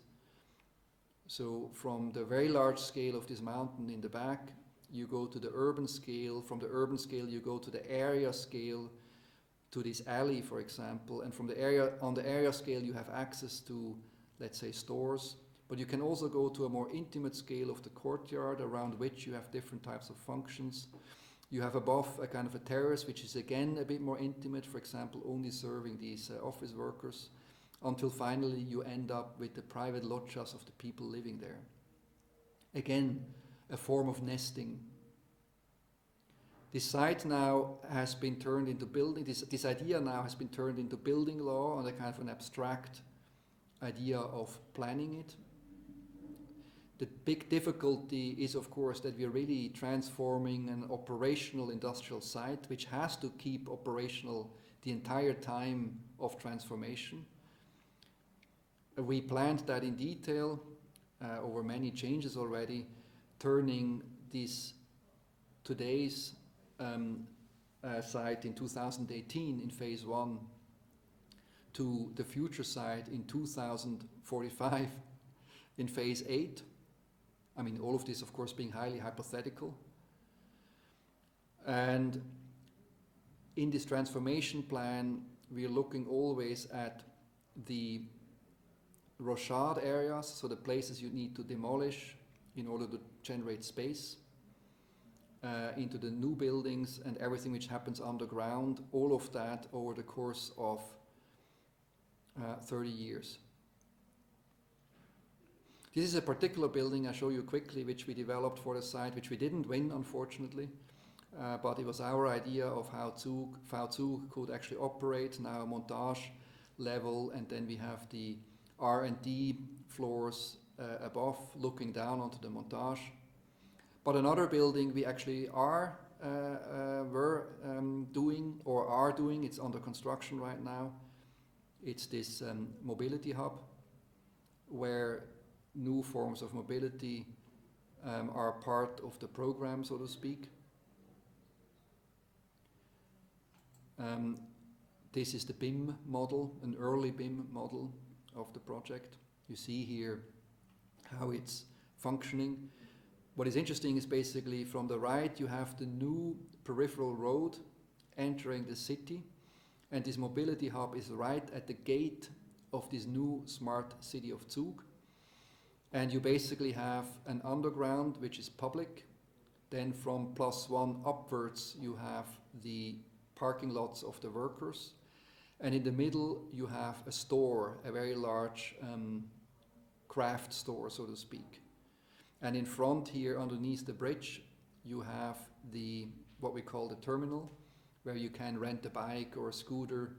So from the very large scale of this mountain in the back, you go to the urban scale. From the urban scale, you go to the area scale, to this alley, for example. And from the area, on the area scale, you have access to, let's say, stores. But you can also go to a more intimate scale of the courtyard, around which you have different types of functions. You have above a kind of a terrace, which is again a bit more intimate, for example, only serving these office workers, until finally you end up with the private loggias of the people living there. Again, a form of nesting. This site now has been turned into building, this idea now has been turned into building law and a kind of an abstract idea of planning it. The big difficulty is, of course, that we're really transforming an operational industrial site which has to keep operational the entire time of transformation. We planned that in detail over many changes already, turning this today's site in 2018 in phase 1 to the future site in 2045 in phase 8. I mean, all of this, of course, being highly hypothetical. And in this transformation plan, we are looking always at the rochade areas, so the places you need to demolish in order to generate space, into the new buildings and everything which happens underground, all of that over the course of 30 years. This is a particular building I show you quickly, which we developed for the site, which we didn't win, unfortunately, but it was our idea of how Zug could actually operate, now a montage level, and then we have the R&D floors above, looking down onto the montage. But another building we actually were doing, it's under construction right now. It's this mobility hub, where new forms of mobility are part of the program, so to speak. This is the Bim model, an early Bim model of the project. You see here how it's functioning. What is interesting is basically from the right you have the new peripheral road entering the city, and this mobility hub is right at the gate of this new smart city of Zug. And you basically have an underground which is public. Then from +1 upwards you have the parking lots of the workers. And in the middle you have a store, a very large craft store, so to speak. And in front here underneath the bridge you have what we call the terminal, where you can rent a bike or a scooter,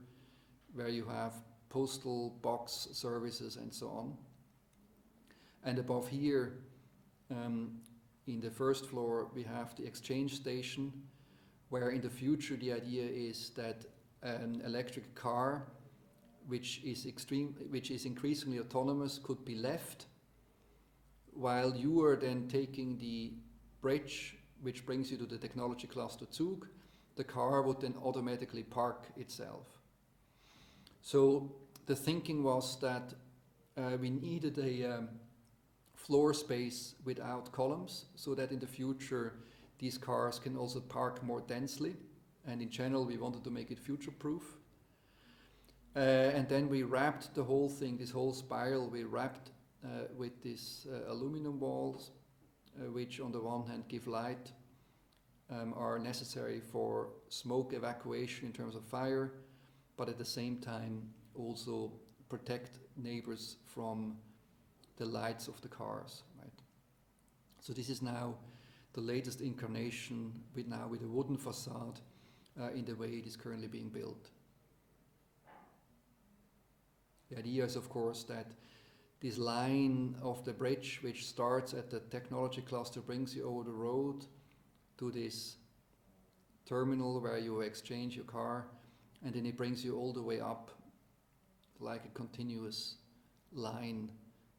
where you have postal box services and so on. And above here, in the first floor, we have the exchange station, where in the future the idea is that an electric car, which is increasingly autonomous, could be left, while you are then taking the bridge, which brings you to the technology cluster Zug. The car would then automatically park itself. So the thinking was that we needed a floor space without columns, so that in the future these cars can also park more densely, and in general we wanted to make it future-proof. And then we wrapped the whole thing, this whole spiral, we wrapped with these aluminum walls, which on the one hand give light, are necessary for smoke evacuation in terms of fire, but at the same time also protect neighbors from the lights of the cars, right? So this is now the latest incarnation with a wooden facade in the way it is currently being built. The idea is, of course, that this line of the bridge, which starts at the technology cluster, brings you over the road to this terminal where you exchange your car, and then it brings you all the way up like a continuous line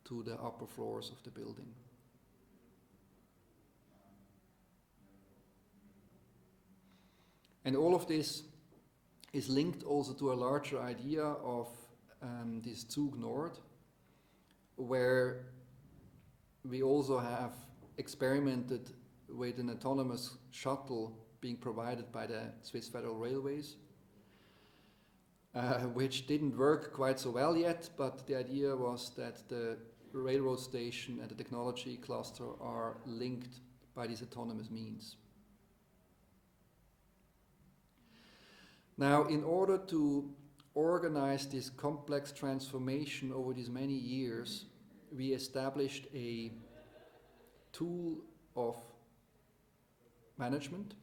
to the upper floors of the building. And all of this is linked also to a larger idea of this Zug Nord, where we also have experimented with an autonomous shuttle being provided by the Swiss Federal Railways, which didn't work quite so well yet, but the idea was that the railroad station and the technology cluster are linked by these autonomous means. Now, in order to organize this complex transformation over these many years, we established a tool of management.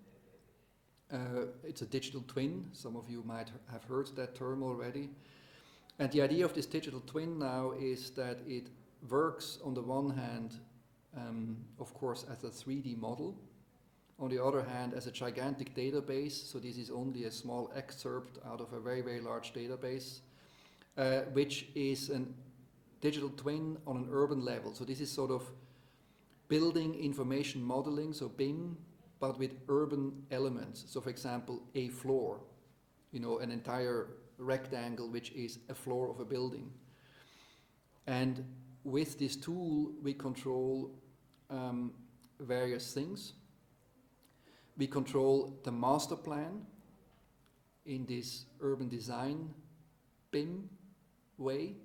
It's a digital twin. Some of you might have heard that term already. And the idea of this digital twin now is that it works on the one hand, of course, as a 3D model. On the other hand, as a gigantic database. So this is only a small excerpt out of a very, very large database, which is a digital twin on an urban level. So this is sort of building information modeling, so BIM, but with urban elements. So for example, a floor, an entire rectangle, which is a floor of a building. And with this tool, we control various things. We control the master plan in this urban design BIM way,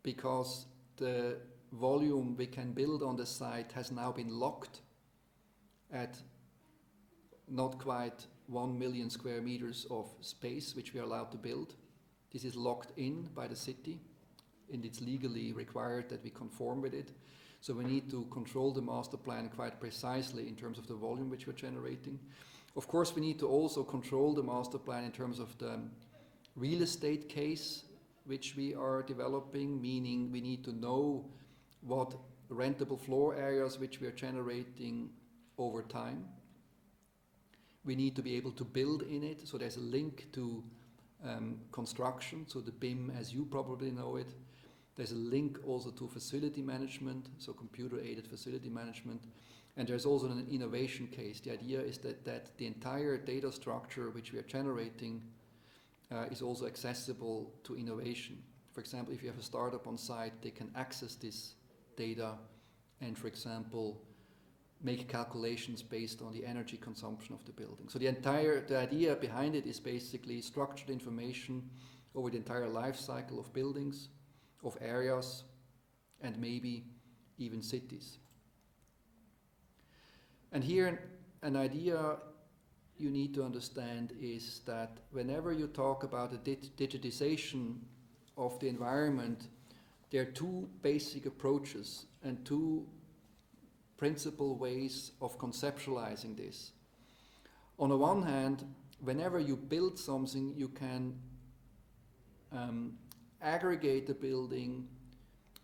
because the volume we can build on the site has now been locked at not quite 1 million square meters of space which we are allowed to build. This is locked in by the city, and it's legally required that we conform with it. So we need to control the master plan quite precisely in terms of the volume which we're generating. Of course, we need to also control the master plan in terms of the real estate case which we are developing, meaning we need to know what rentable floor areas which we are generating over time. We need to be able to build in it, so there's a link to construction, so the BIM as you probably know it. There's a link also to facility management, so computer-aided facility management. And there's also an innovation case. The idea is that the entire data structure which we are generating is also accessible to innovation. For example, if you have a startup on site, they can access this data and, for example, make calculations based on the energy consumption of the building. So the idea behind it is basically structured information over the entire life cycle of buildings, of areas, and maybe even cities. And here an idea you need to understand is that whenever you talk about the digitization of the environment, there are two basic approaches and two principal ways of conceptualizing this. On the one hand, whenever you build something, you can aggregate the building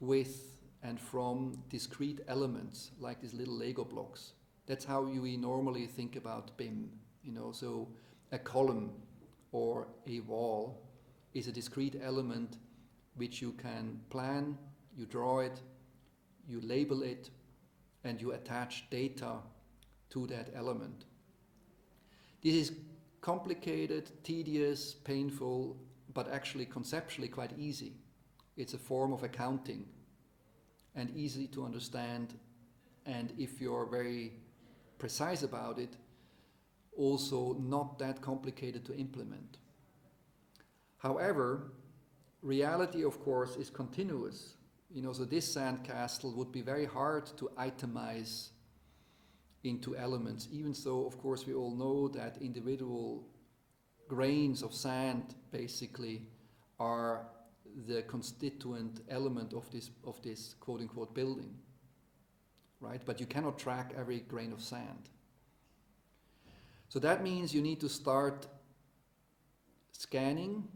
with and from discrete elements, like these little Lego blocks. That's how we normally think about BIM. So a column or a wall is a discrete element which you can plan, you draw it, you label it, and you attach data to that element. This is complicated, tedious, painful, but actually conceptually quite easy. It's a form of accounting and easy to understand, and if you're very precise about it, also not that complicated to implement. However, reality, of course, is continuous. You know, so this sandcastle would be very hard to itemize into elements, even so, of course, we all know that individual grains of sand basically are the constituent element of this quote-unquote building, right? But you cannot track every grain of sand. So that means you need to start scanning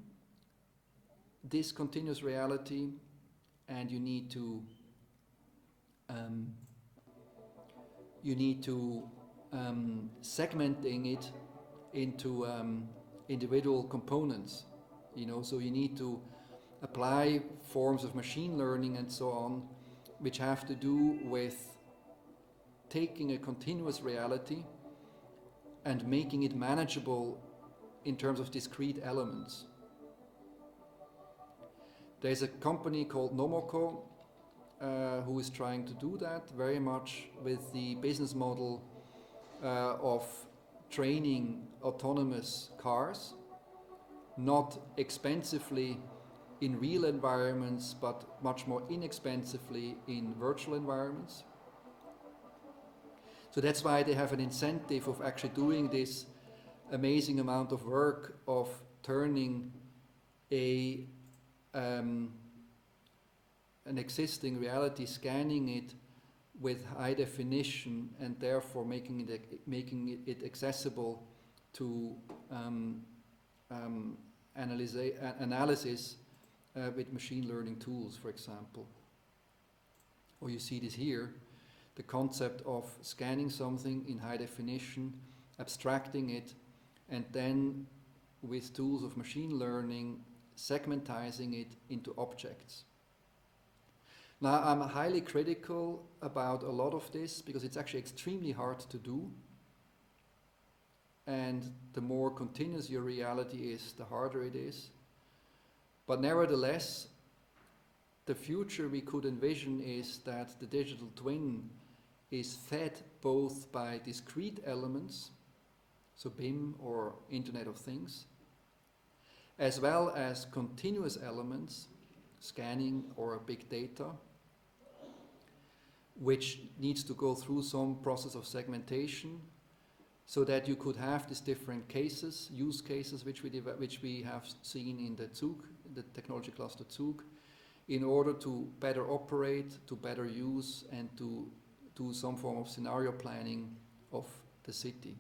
this continuous reality, and you need to segmenting it into individual components. You know, so you need to apply forms of machine learning and so on, which have to do with taking a continuous reality and making it manageable in terms of discrete elements. There's a company called Nomoko who is trying to do that very much with the business model of training autonomous cars, not expensively in real environments, but much more inexpensively in virtual environments. So that's why they have an incentive of actually doing this amazing amount of work of turning an existing reality, scanning it with high definition, and therefore making it accessible to analysis with machine learning tools, for example. Or you see this here, the concept of scanning something in high definition, abstracting it, and then with tools of machine learning, segmentizing it into objects. Now, I'm highly critical about a lot of this because it's actually extremely hard to do. And the more continuous your reality is, the harder it is. But nevertheless, the future we could envision is that the digital twin is fed both by discrete elements, so BIM or Internet of Things, as well as continuous elements, scanning or big data, which needs to go through some process of segmentation so that you could have these different cases, use cases, which we have seen in the Zug, the technology cluster Zug, in order to better operate, to better use, and to do some form of scenario planning of the city.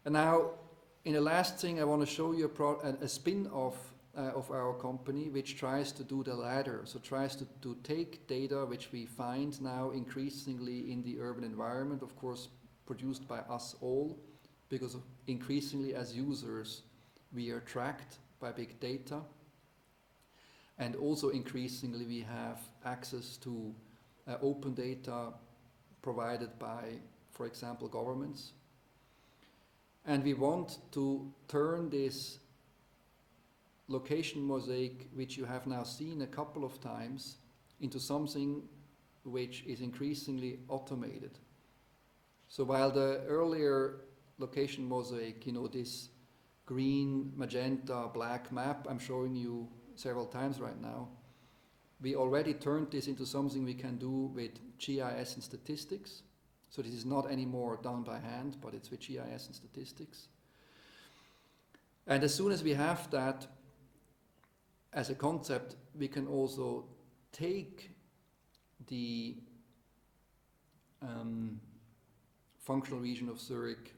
And now, in the last thing, I want to show you a spin-off of our company, which tries to do the latter. So tries to take data which we find now increasingly in the urban environment, of course produced by us all, because increasingly as users we are tracked by big data, and also increasingly we have access to open data provided by, for example, governments. And we want to turn this location mosaic, which you have now seen a couple of times, into something which is increasingly automated. So while the earlier location mosaic, you know, this green, magenta, black map I'm showing you several times right now, we already turned this into something we can do with GIS and statistics. So this is not anymore done by hand, but it's with GIS and statistics. And as soon as we have that as a concept, we can also take the functional region of Zurich,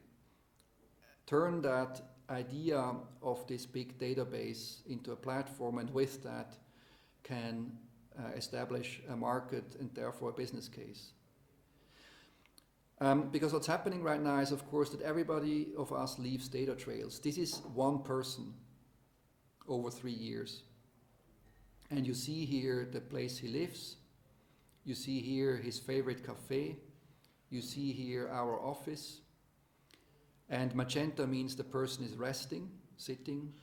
turn that idea of this big database into a platform, and with that can establish a market and therefore a business case. Because what's happening right now is, of course, that everybody of us leaves data trails. This is one person over 3 years. And you see here the place he lives. You see here his favorite cafe. You see here our office. And magenta means the person is resting, sitting.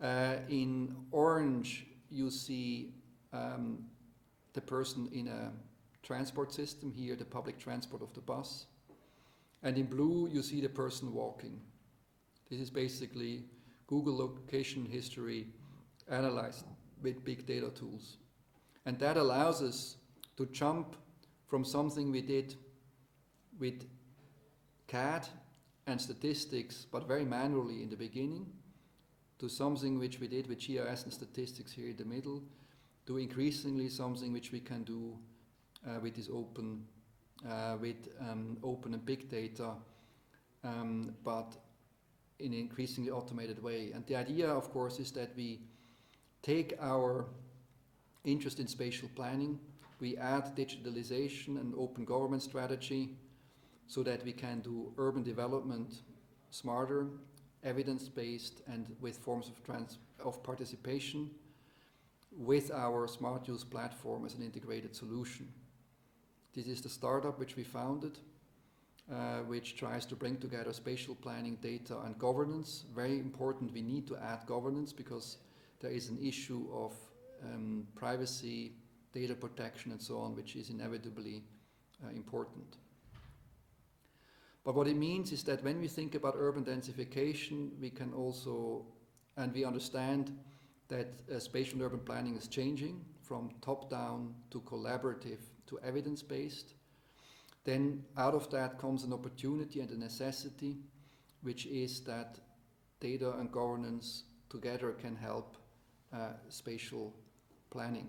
In orange, you see the person in a transport system, here the public transport of the bus. And in blue, you see the person walking. This is basically Google location history analyzed with big data tools. And that allows us to jump from something we did with CAD and statistics, but very manually in the beginning, to something which we did with GIS and statistics here in the middle, to increasingly something which we can do with this open and big data, but in an increasingly automated way. And the idea, of course, is that we take our interest in spatial planning, we add digitalization and open government strategy so that we can do urban development smarter, evidence-based, and with forms of participation with our smart use platform as an integrated solution. This is the startup which we founded, which tries to bring together spatial planning, data, and governance. Very important, we need to add governance because there is an issue of privacy, data protection, and so on, which is inevitably important. But what it means is that when we think about urban densification, we can also, and we understand that spatial urban planning is changing from top-down to collaborative to evidence-based. Then out of that comes an opportunity and a necessity, which is that data and governance together can help spatial planning.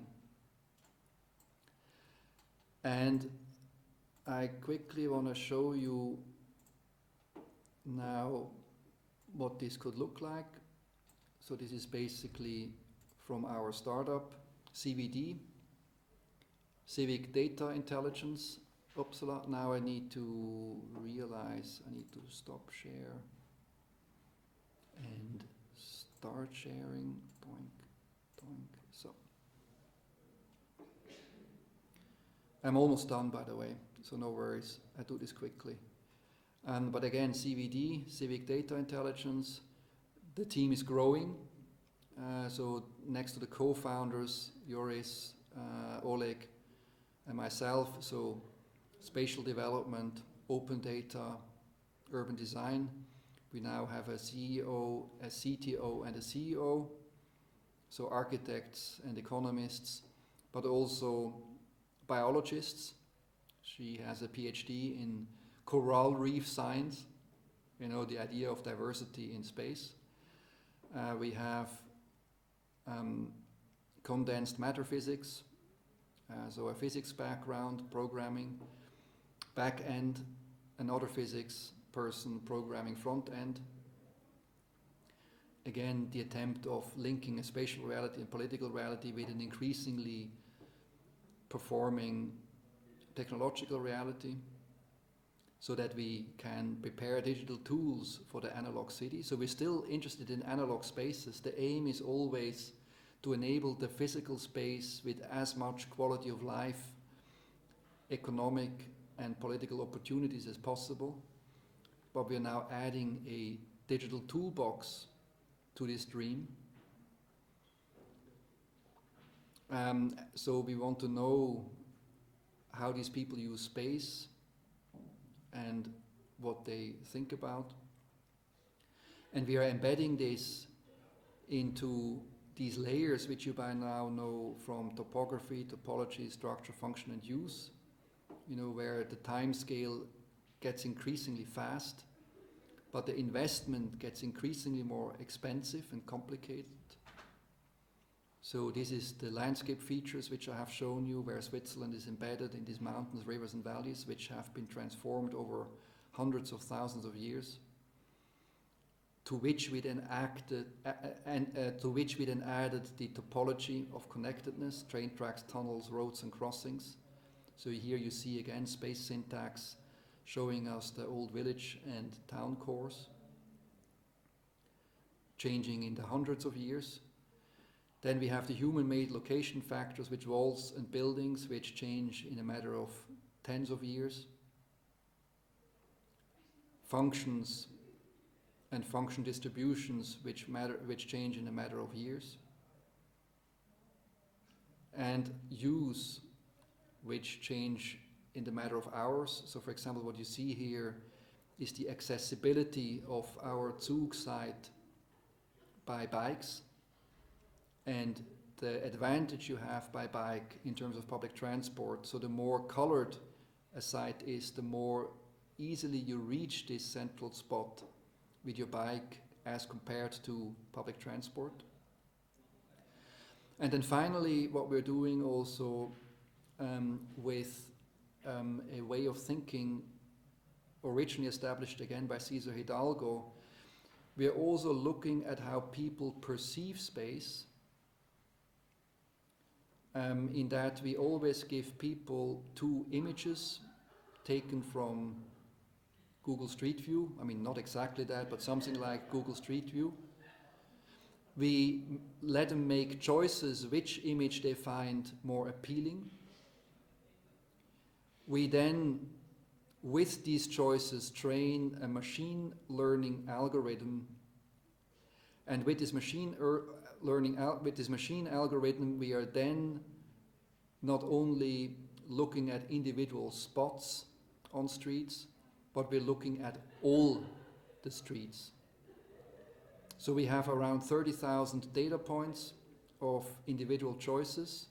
And I quickly want to show you now what this could look like. So this is basically from our startup, CVD, Civic Data Intelligence, Uppsala. Now I need to realize I need to stop share and start sharing. Doink, doink. So I'm almost done, by the way, so no worries. I do this quickly. But again, CVD, Civic Data Intelligence, the team is growing. So next to the co-founders, Joris, Oleg, and myself, so spatial development, open data, urban design. We now have a CEO, a CTO, and a CEO. So architects and economists, but also biologists. She has a PhD in coral reef science, you know, the idea of diversity in space. We have condensed matter physics, so a physics background, programming, back end, another physics person programming front end. Again, the attempt of linking a spatial reality and political reality with an increasingly performing technological reality, so that we can prepare digital tools for the analog city. So we're still interested in analog spaces. The aim is always to enable the physical space with as much quality of life, economic and political opportunities as possible. But we are now adding a digital toolbox to this dream. So we want to know how these people use space and what they think about. And we are embedding this into these layers which you by now know from topography, topology, structure, function, and use, you know, where the time scale gets increasingly fast, but the investment gets increasingly more expensive and complicated. So this is the landscape features which I have shown you, where Switzerland is embedded in these mountains, rivers, and valleys, which have been transformed over hundreds of thousands of years, to which we then added the topology of connectedness, train tracks, tunnels, roads, and crossings. So here you see again space syntax showing us the old village and town cores, changing in the hundreds of years. Then we have the human-made location factors, which walls and buildings, which change in a matter of tens of years. Functions and function distributions, which change in a matter of years. And use, which change in the matter of hours. So for example, what you see here is the accessibility of our Zug site by bikes, and the advantage you have by bike in terms of public transport. So the more colored a site is, the more easily you reach this central spot with your bike as compared to public transport. And then finally, what we're doing also with a way of thinking originally established again by Cesar Hidalgo, we are also looking at how people perceive space, in that we always give people two images taken from Google Street View. I mean, not exactly that, but something like Google Street View. We let them make choices which image they find more appealing. We then, with these choices, train a machine learning algorithm, and with this machine algorithm, we are then not only looking at individual spots on streets, but we're looking at all the streets. So we have around 30,000 data points of individual choices,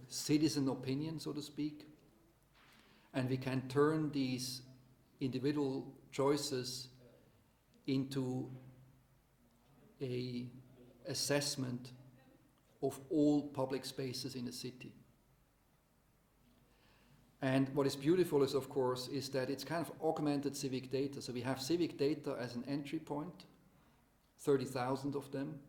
citizen opinion, so to speak, and we can turn these individual choices into an assessment of all public spaces in a city. And what is beautiful is, of course, is that it's kind of augmented civic data. So we have civic data as an entry point, 30,000 of them,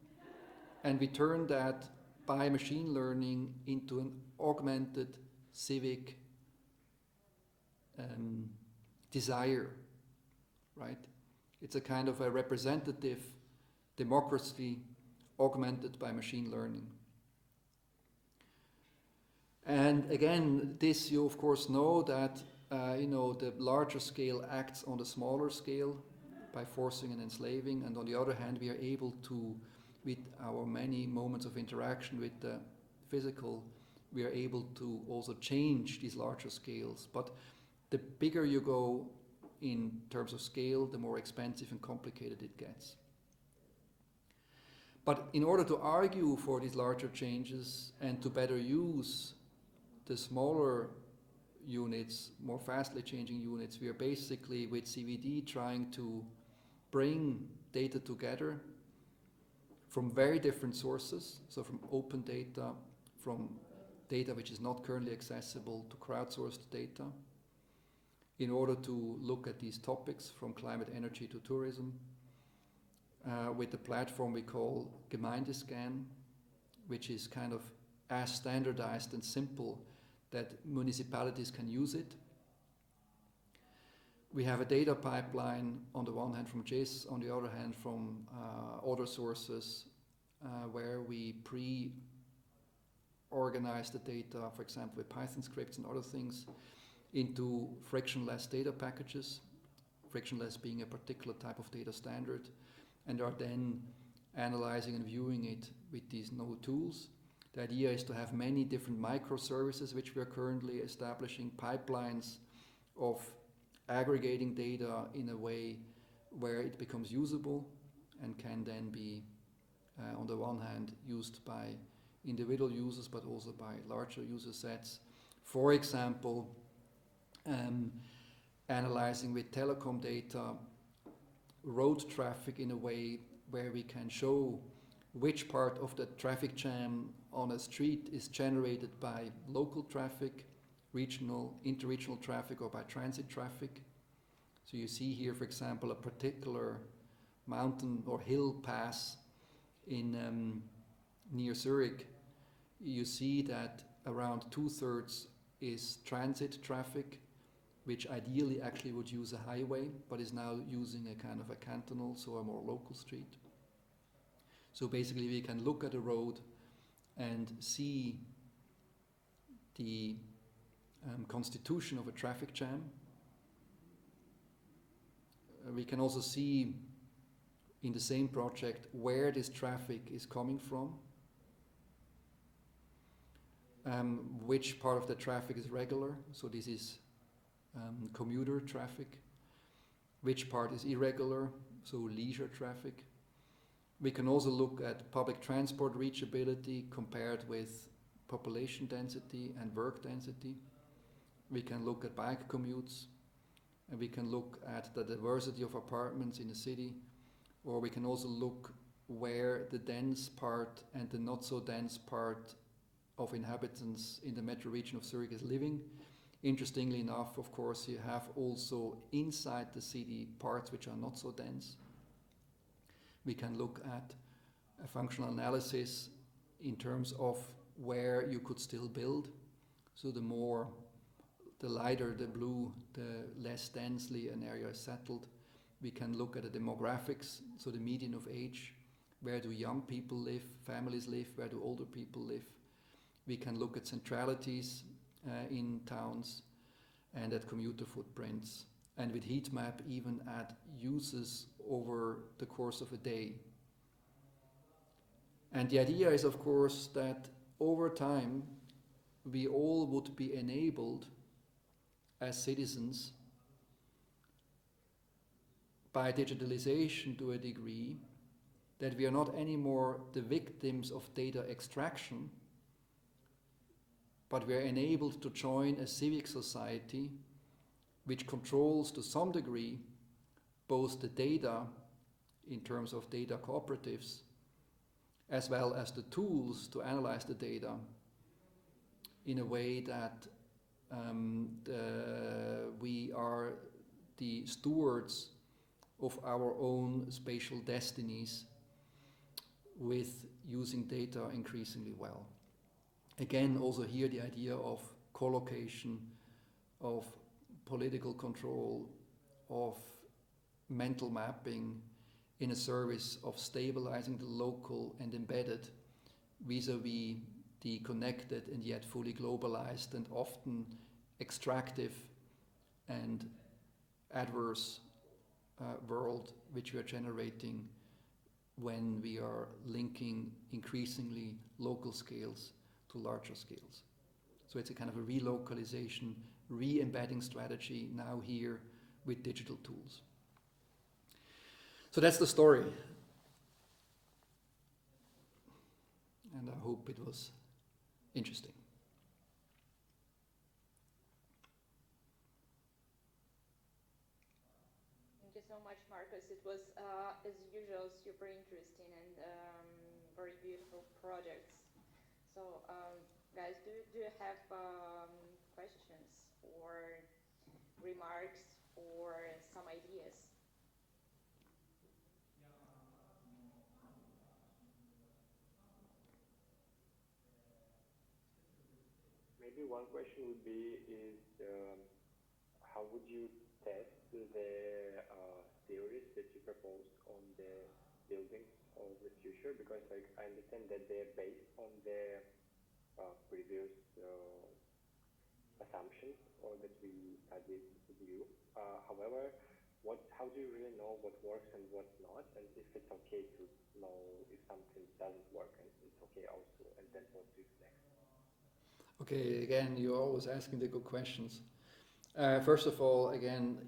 and we turn that by machine learning into an augmented civic desire, right? It's a kind of a representative democracy augmented by machine learning. And again, this you of course know that the larger scale acts on the smaller scale by forcing and enslaving, and on the other hand, we are able to, with our many moments of interaction with the physical, we are able to also change these larger scales. But the bigger you go in terms of scale, the more expensive and complicated it gets. But in order to argue for these larger changes and to better use the smaller units, more fastly changing units, we are basically with CVD trying to bring data together from very different sources, so from open data, from data which is not currently accessible, to crowdsourced data, in order to look at these topics from climate, energy to tourism, with the platform we call Gemeindescan, which is kind of as standardized and simple that municipalities can use it. We have a data pipeline on the one hand from GIS, on the other hand from other sources, where we pre-organize the data, for example, with Python scripts and other things, into frictionless data packages, frictionless being a particular type of data standard, and are then analyzing and viewing it with these node tools. The idea is to have many different microservices which we are currently establishing, pipelines of aggregating data in a way where it becomes usable and can then be, on the one hand, used by individual users but also by larger user sets. For example, analyzing with telecom data road traffic in a way where we can show which part of the traffic jam on a street is generated by local traffic, regional, interregional traffic, or by transit traffic. So you see here, for example, a particular mountain or hill pass in near Zurich. You see that around 2/3 is transit traffic, which ideally actually would use a highway, but is now using a kind of a cantonal, so a more local street. So basically we can look at a road and see the constitution of a traffic jam. We can also see in the same project where this traffic is coming from, which part of the traffic is regular, so this is commuter traffic, which part is irregular, so leisure traffic. We can also look at public transport reachability compared with population density and work density. We can look at bike commutes, and we can look at the diversity of apartments in a city, or we can also look where the dense part and the not so dense part of inhabitants in the metro region of Zurich is living. Interestingly enough, of course, you have also inside the city parts which are not so dense. We can look at a functional analysis in terms of where you could still build. So the lighter the blue, the less densely an area is settled. We can look at the demographics, so the median of age. Where do young people live, families live, where do older people live? We can look at centralities in towns and at commuter footprints. And with heat map, even at uses over the course of a day. And the idea is, of course, that over time, we all would be enabled as citizens by digitalization to a degree that we are not anymore the victims of data extraction, but we are enabled to join a civic society which controls to some degree both the data in terms of data cooperatives as well as the tools to analyze the data in a way that we are the stewards of our own spatial destinies with using data increasingly well. Again, also here the idea of collocation, of political control, of mental mapping in a service of stabilizing the local and embedded vis-a-vis the connected and yet fully globalized and often extractive and adverse world which we are generating when we are linking increasingly local scales to larger scales. So it's a kind of a relocalization, re-embedding strategy now here with digital tools. So that's the story. And I hope it was interesting. Thank you so much, Markus. It was, as usual, super interesting and very beautiful projects. So, guys, do you have questions or remarks or some ideas? Maybe one question would be is how would you test the theories that you proposed on the buildings of the future? Because like I understand that they're based on the previous assumptions or that we studied with you. However, how do you really know what works and what not, and if it's okay to know if something doesn't work, and it's okay also, and then what to do next? Okay, again, you're always asking the good questions. First of all, again,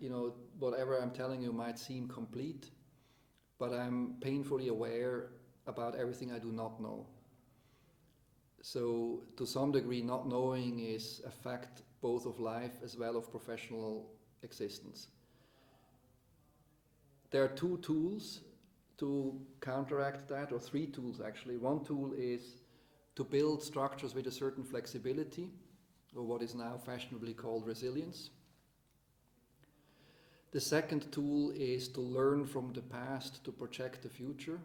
whatever I'm telling you might seem complete, but I'm painfully aware about everything I do not know. So, to some degree, not knowing is a fact both of life as well of professional existence. There are two tools to counteract that, or three tools actually. One tool is to build structures with a certain flexibility, or what is now fashionably called resilience. The second tool is to learn from the past to project the future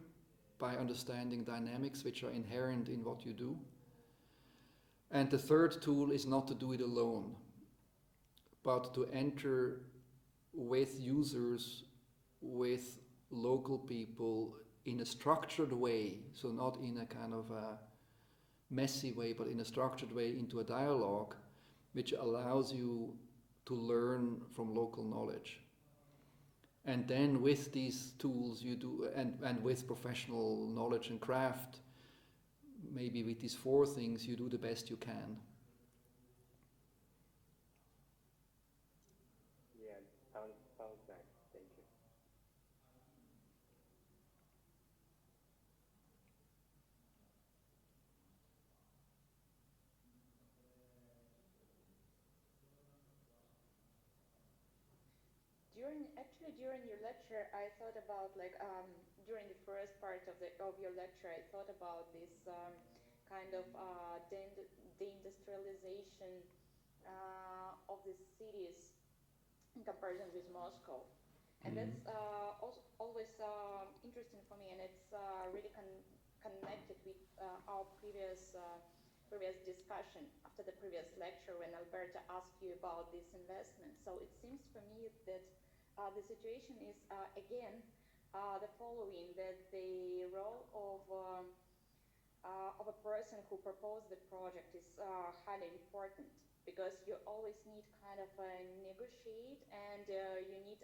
by understanding dynamics which are inherent in what you do. And the third tool is not to do it alone, but to enter with users, with local people in a structured way, so not in a kind of a messy way, but in a structured way into a dialogue which allows you to learn from local knowledge. And then with these tools you do, and with professional knowledge and craft, maybe with these four things, you do the best you can. Sounds nice. Thank you. During your lecture, I thought about during the first part of your lecture, I thought about this kind of deindustrialization of the cities in comparison with Moscow. And that's also always interesting for me, and it's really connected with our previous discussion after the previous lecture when Alberta asked you about this investment. So it seems for me that the situation is again the following: that the role of a person who proposed the project is highly important, because you always need kind of negotiate, and you need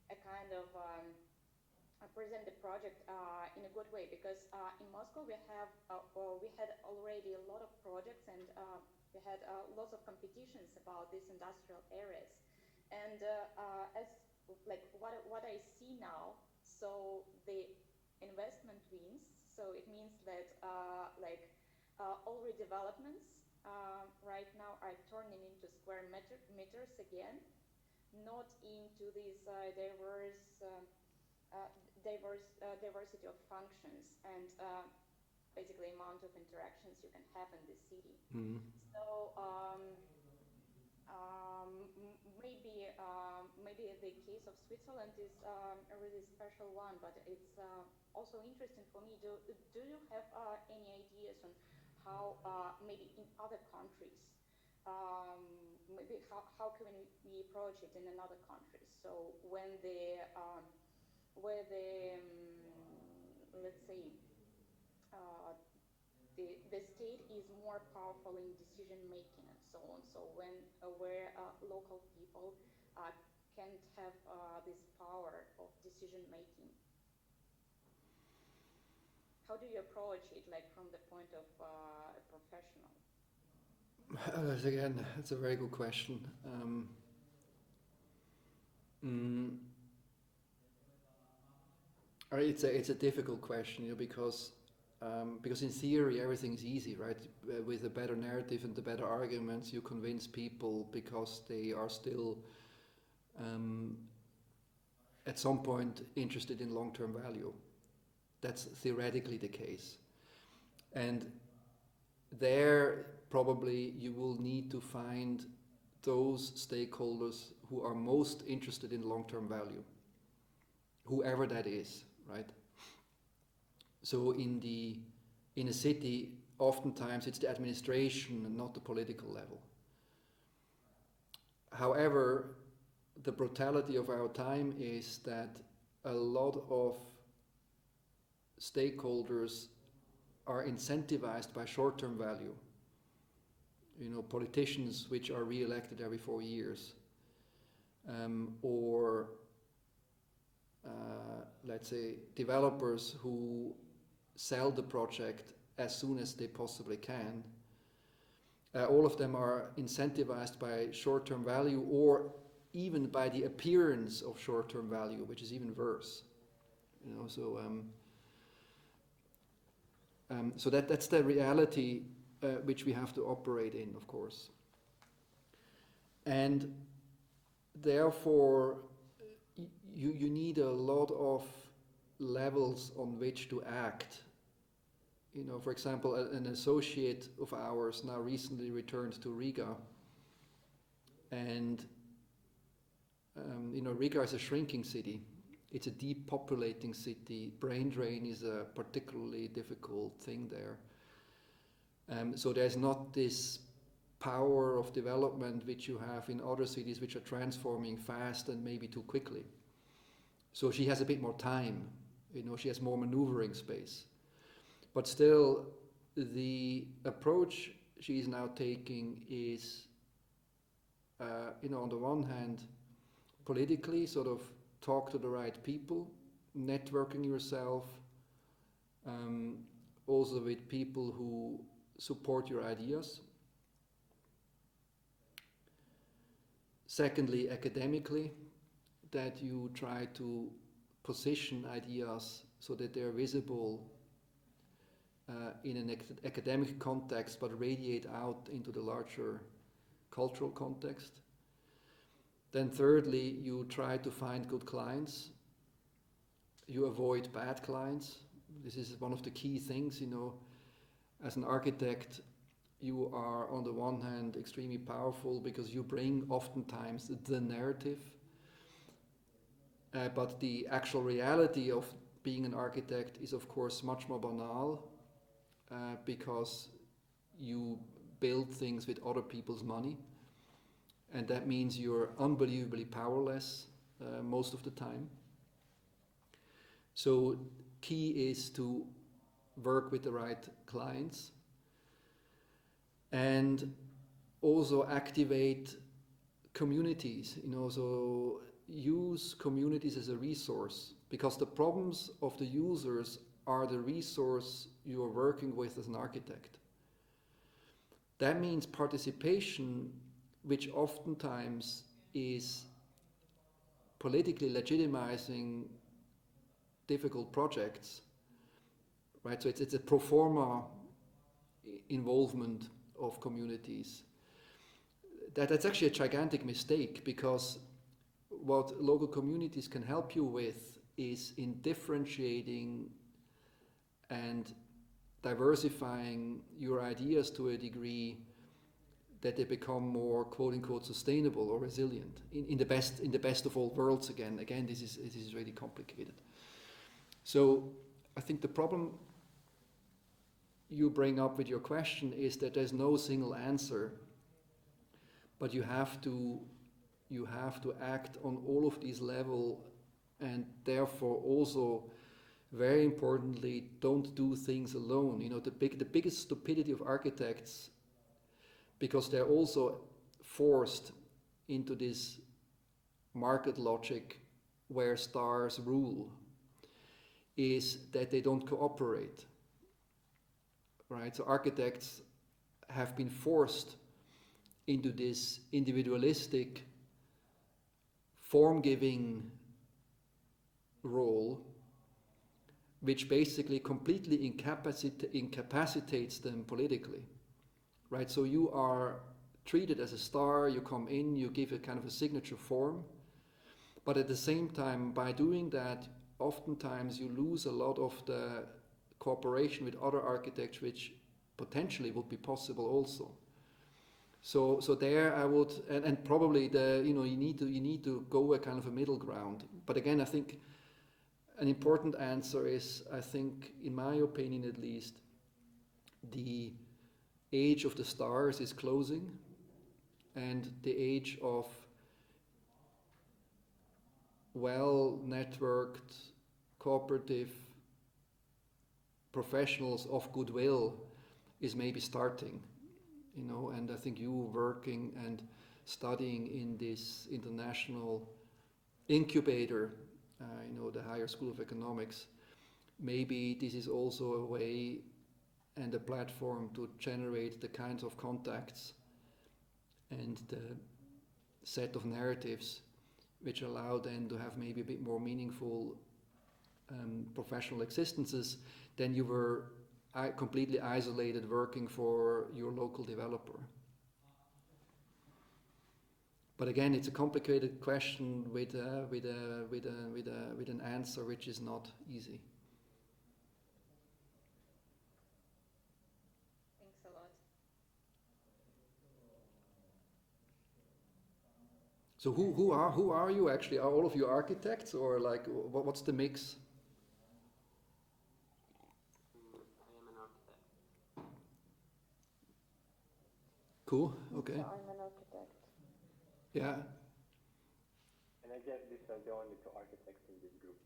a kind of present the project in a good way, because in Moscow we had already a lot of projects, and we had lots of competitions about these industrial areas, and as like what I see now, so the investment wins. So it means that all redevelopments right now are turning into square meters again, not into these diversity of functions and basically amount of interactions you can have in the city. So maybe the case of Switzerland is a really special one, but it's also interesting for me. Do you have any ideas on how maybe in other countries, maybe how can we approach it in another countries? So when where the let's say the state is more powerful in decision making and so on. So when where local people can't have this power of decision making, how do you approach it, like from the point of a professional? Again, it's a very good question. It's a difficult question, because in theory everything is easy, right? With a better narrative and the better arguments, you convince people because they are still at some point interested in long-term value. That's theoretically the case, and there probably you will need to find those stakeholders who are most interested in long-term value, whoever that is, right? So in a city, oftentimes it's the administration and not the political level. However, the brutality of our time is that a lot of stakeholders are incentivized by short-term value. Politicians which are re-elected every 4 years, or let's say developers who sell the project as soon as they possibly can. All of them are incentivized by short-term value, or even by the appearance of short-term value, which is even worse. So that's the reality which we have to operate in, of course. And therefore, you need a lot of levels on which to act. For example, an associate of ours now recently returned to Riga, and Riga is a shrinking city. It's a depopulating city. Brain drain is a particularly difficult thing there. So there's not this power of development which you have in other cities which are transforming fast and maybe too quickly. So she has a bit more time, she has more maneuvering space. But still, the approach she's now taking is, on the one hand, politically sort of talk to the right people, networking yourself, also with people who support your ideas. Secondly, academically, that you try to position ideas so that they are visible in an academic context, but radiate out into the larger cultural context. Then thirdly, you try to find good clients. You avoid bad clients. This is one of the key things, you know. As an architect, you are on the one hand extremely powerful because you bring oftentimes the narrative, but the actual reality of being an architect is of course much more banal, because you build things with other people's money, and that means you're unbelievably powerless most of the time. So key is to work with the right clients and also activate communities, you know, so use communities as a resource, because the problems of the users are the resource you are working with as an architect. That means participation, which oftentimes is politically legitimizing difficult projects, right? So it's a pro forma involvement of communities. That's actually a gigantic mistake, because what local communities can help you with is in differentiating and diversifying your ideas to a degree that they become more quote unquote sustainable or resilient in the best of all worlds. Again, this is really complicated. So I think the problem you bring up with your question is that there's no single answer, but you have to act on all of these levels, and therefore also, very importantly, don't do things alone. You know, the biggest stupidity of architects, because they're also forced into this market logic where stars rule, is that they don't cooperate, right? So architects have been forced into this individualistic form-giving role, which basically completely incapacitates them politically, right? So you are treated as a star, you come in, you give a kind of a signature form, but at the same time, by doing that, oftentimes you lose a lot of the cooperation with other architects, which potentially would be possible also. So there I would, and probably you need to go a kind of a middle ground. But again, I think an important answer is, I think, in my opinion at least, the age of the stars is closing, and the age of well-networked, cooperative professionals of goodwill is maybe starting, you know. And I think you working and studying in this international incubator, the Higher School of Economics, maybe this is also a way and a platform to generate the kinds of contacts and the set of narratives which allow them to have maybe a bit more meaningful professional existences than you were completely isolated working for your local developer. But again, it's a complicated question with an answer which is not easy. Thanks a lot. So who are you actually? Are all of you architects, or like what's the mix? I am an architect. Cool. Okay. So I'm an architect. Yeah. And I guess these are the only two architects in this group.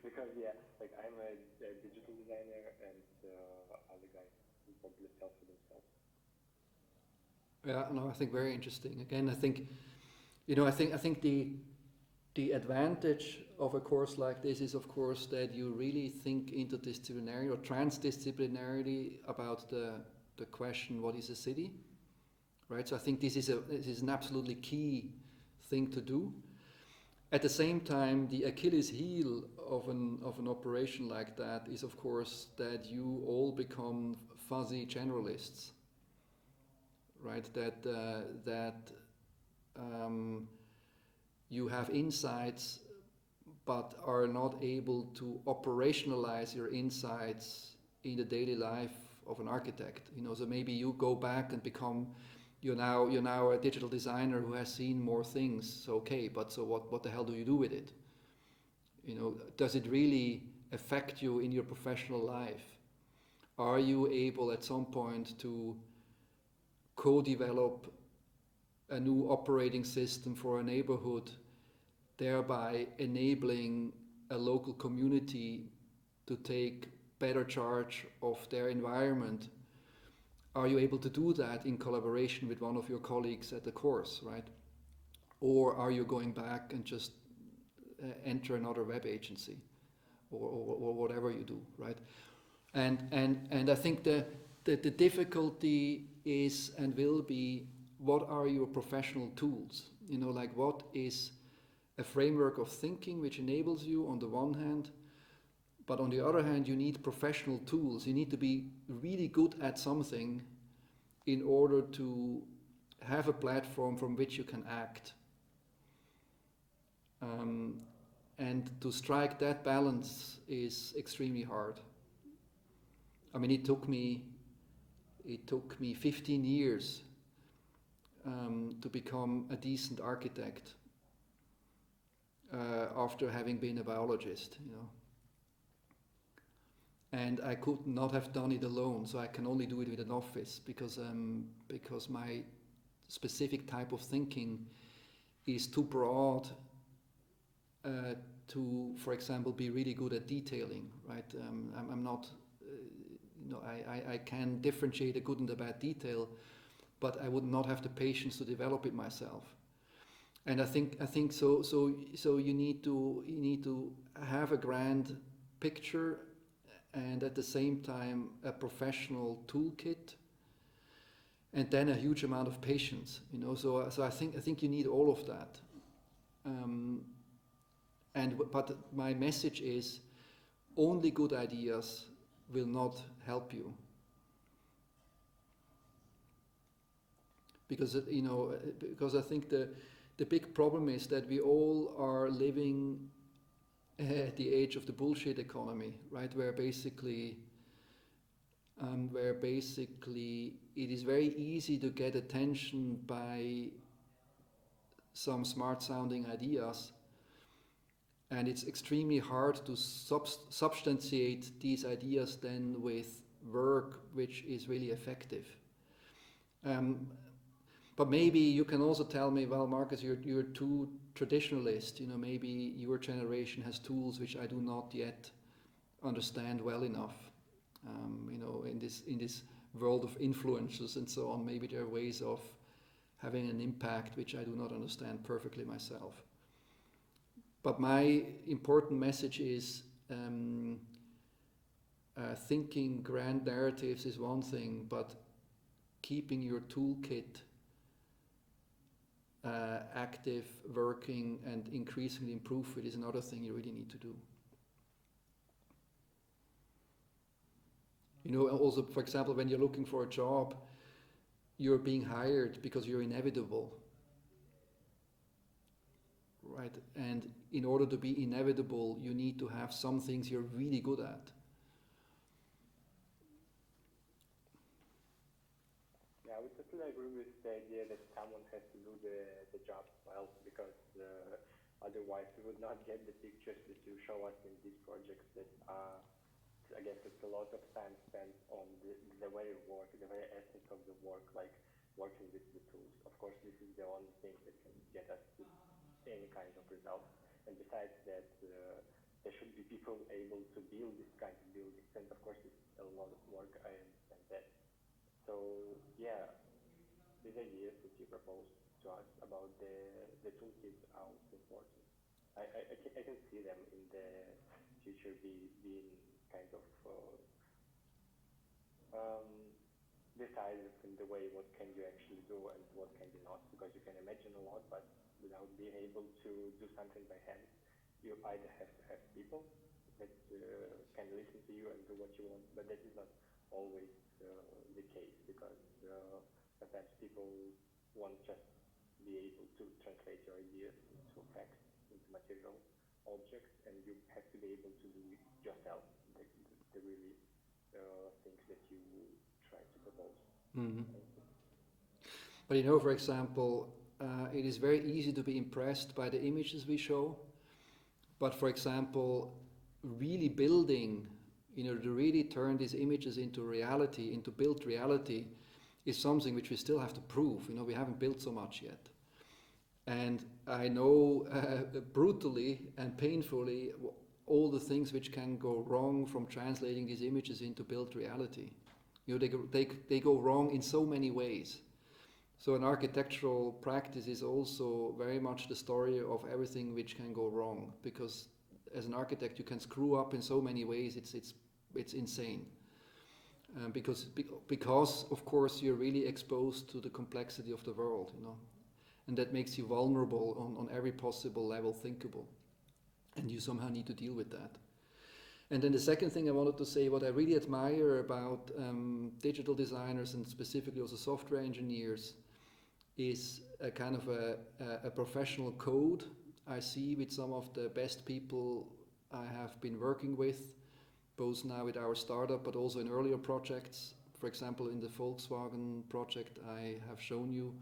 Because I'm a digital designer, and other guys will probably sell for themselves. Yeah, no, I think very interesting. Again, I think the advantage of a course like this is, of course, that you really think interdisciplinarily or transdisciplinarily about the question, what is a city? right? So I think this is an absolutely key thing to do. At the same time, the Achilles heel of an operation like that is, of course, that you all become fuzzy generalists, right? That you have insights, but are not able to operationalize your insights in the daily life of an architect. So maybe you go back and become, you're now a digital designer who has seen more things. So okay, but so what the hell do you do with it? Does it really affect you in your professional life? Are you able at some point to co-develop a new operating system for a neighborhood, thereby enabling a local community to take better charge of their environment? Are you able to do that in collaboration with one of your colleagues at the course, right? Or are you going back and just enter another web agency or whatever you do, right? And I think the difficulty is and will be, what are your professional tools? Like what is a framework of thinking which enables you on the one hand, but on the other hand you need professional tools. You need to be really good at something in order to have a platform from which you can act. And to strike that balance is extremely hard. I mean, it took me 15 years to become a decent architect after having been a biologist, And I could not have done it alone, so I can only do it with an office because my specific type of thinking is too broad to, for example, be really good at detailing, right? I'm not, I can differentiate a good and a bad detail, but I would not have the patience to develop it myself. And I think so you need to have a grand picture and at the same time a professional toolkit, and then a huge amount of patience. So I think you need all of that. But my message is, only good ideas will not help you, because I think the big problem is that we all are living at the age of the bullshit economy, right? Where basically it is very easy to get attention by some smart sounding ideas, and it's extremely hard to substantiate these ideas then with work which is really effective. But maybe you can also tell me, well, Markus, you're too traditionalist. Maybe your generation has tools which I do not yet understand well enough. In this world of influencers and so on, maybe there are ways of having an impact which I do not understand perfectly myself. But my important message is, thinking grand narratives is one thing, but keeping your toolkit active, working, and increasingly improve it is another thing you really need to do. Also, for example, when you're looking for a job, you're being hired because you're inevitable, right? And in order to be inevitable, you need to have some things you're really good at. Yeah, I would totally agree with the idea that someone has to do the job well, because otherwise we would not get the pictures that you show us in these projects that again, it's a lot of time spent on the very work, the very essence of the work, like working with the tools. Of course, this is the only thing that can get us to any kind of result. And besides that, there should be people able to build this kind of buildings. And of course, it's a lot of work, I understand that. So yeah, these ideas that you proposed to us about the toolkit are also important. I can see them in the future being kind of decide in the way what can you actually do and what can you not, because you can imagine a lot, but without being able to do something by hand, you either have to have people that can listen to you and do what you want, but that is not always the case, because sometimes people won't just be able to translate your ideas into facts, into material objects, and you have to be able to do it yourself, the really things that you try to propose. Mhm. But you know, for example, it is very easy to be impressed by the images we show, but for example, really building, you know, to really turn these images into reality, into built reality, is something which we still have to prove. You know, we haven't built so much yet. And I know brutally and painfully all the things which can go wrong from translating these images into built reality. You know, they go wrong in so many ways. So an architectural practice is also very much the story of everything which can go wrong, because as an architect you can screw up in so many ways. It's insane. Because of course you're really exposed to the complexity of the world, you know, and that makes you vulnerable on every possible level thinkable, and you somehow need to deal with that. And then the second thing I wanted to say, what I really admire about digital designers and specifically also software engineers, is a kind of a professional code I see with some of the best people I have been working with, both now with our startup but also in earlier projects. For example, in the Volkswagen project I have shown you,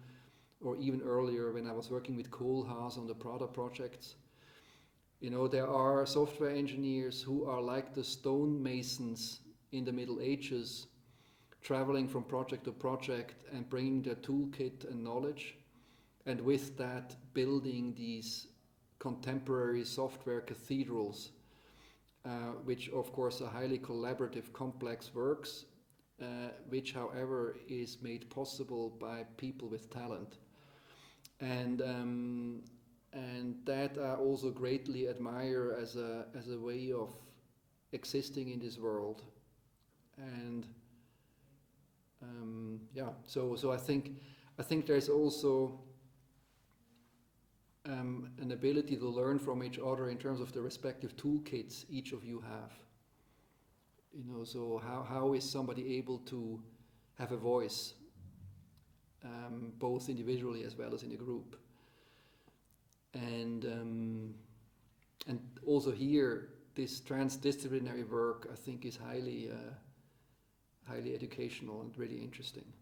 or even earlier when I was working with Kohlhaas on the Prada projects. You know, there are software engineers who are like the stonemasons in the Middle Ages, traveling from project to project and bringing their toolkit and knowledge, and with that building these contemporary software cathedrals, which of course are highly collaborative, complex works, which however is made possible by people with talent. And that I also greatly admire as a way of existing in this world. And so I think there's also an ability to learn from each other in terms of the respective toolkits each of you have. You know, so how is somebody able to have a voice, both individually as well as in a group? And also here, this transdisciplinary work I think is highly educational and really interesting.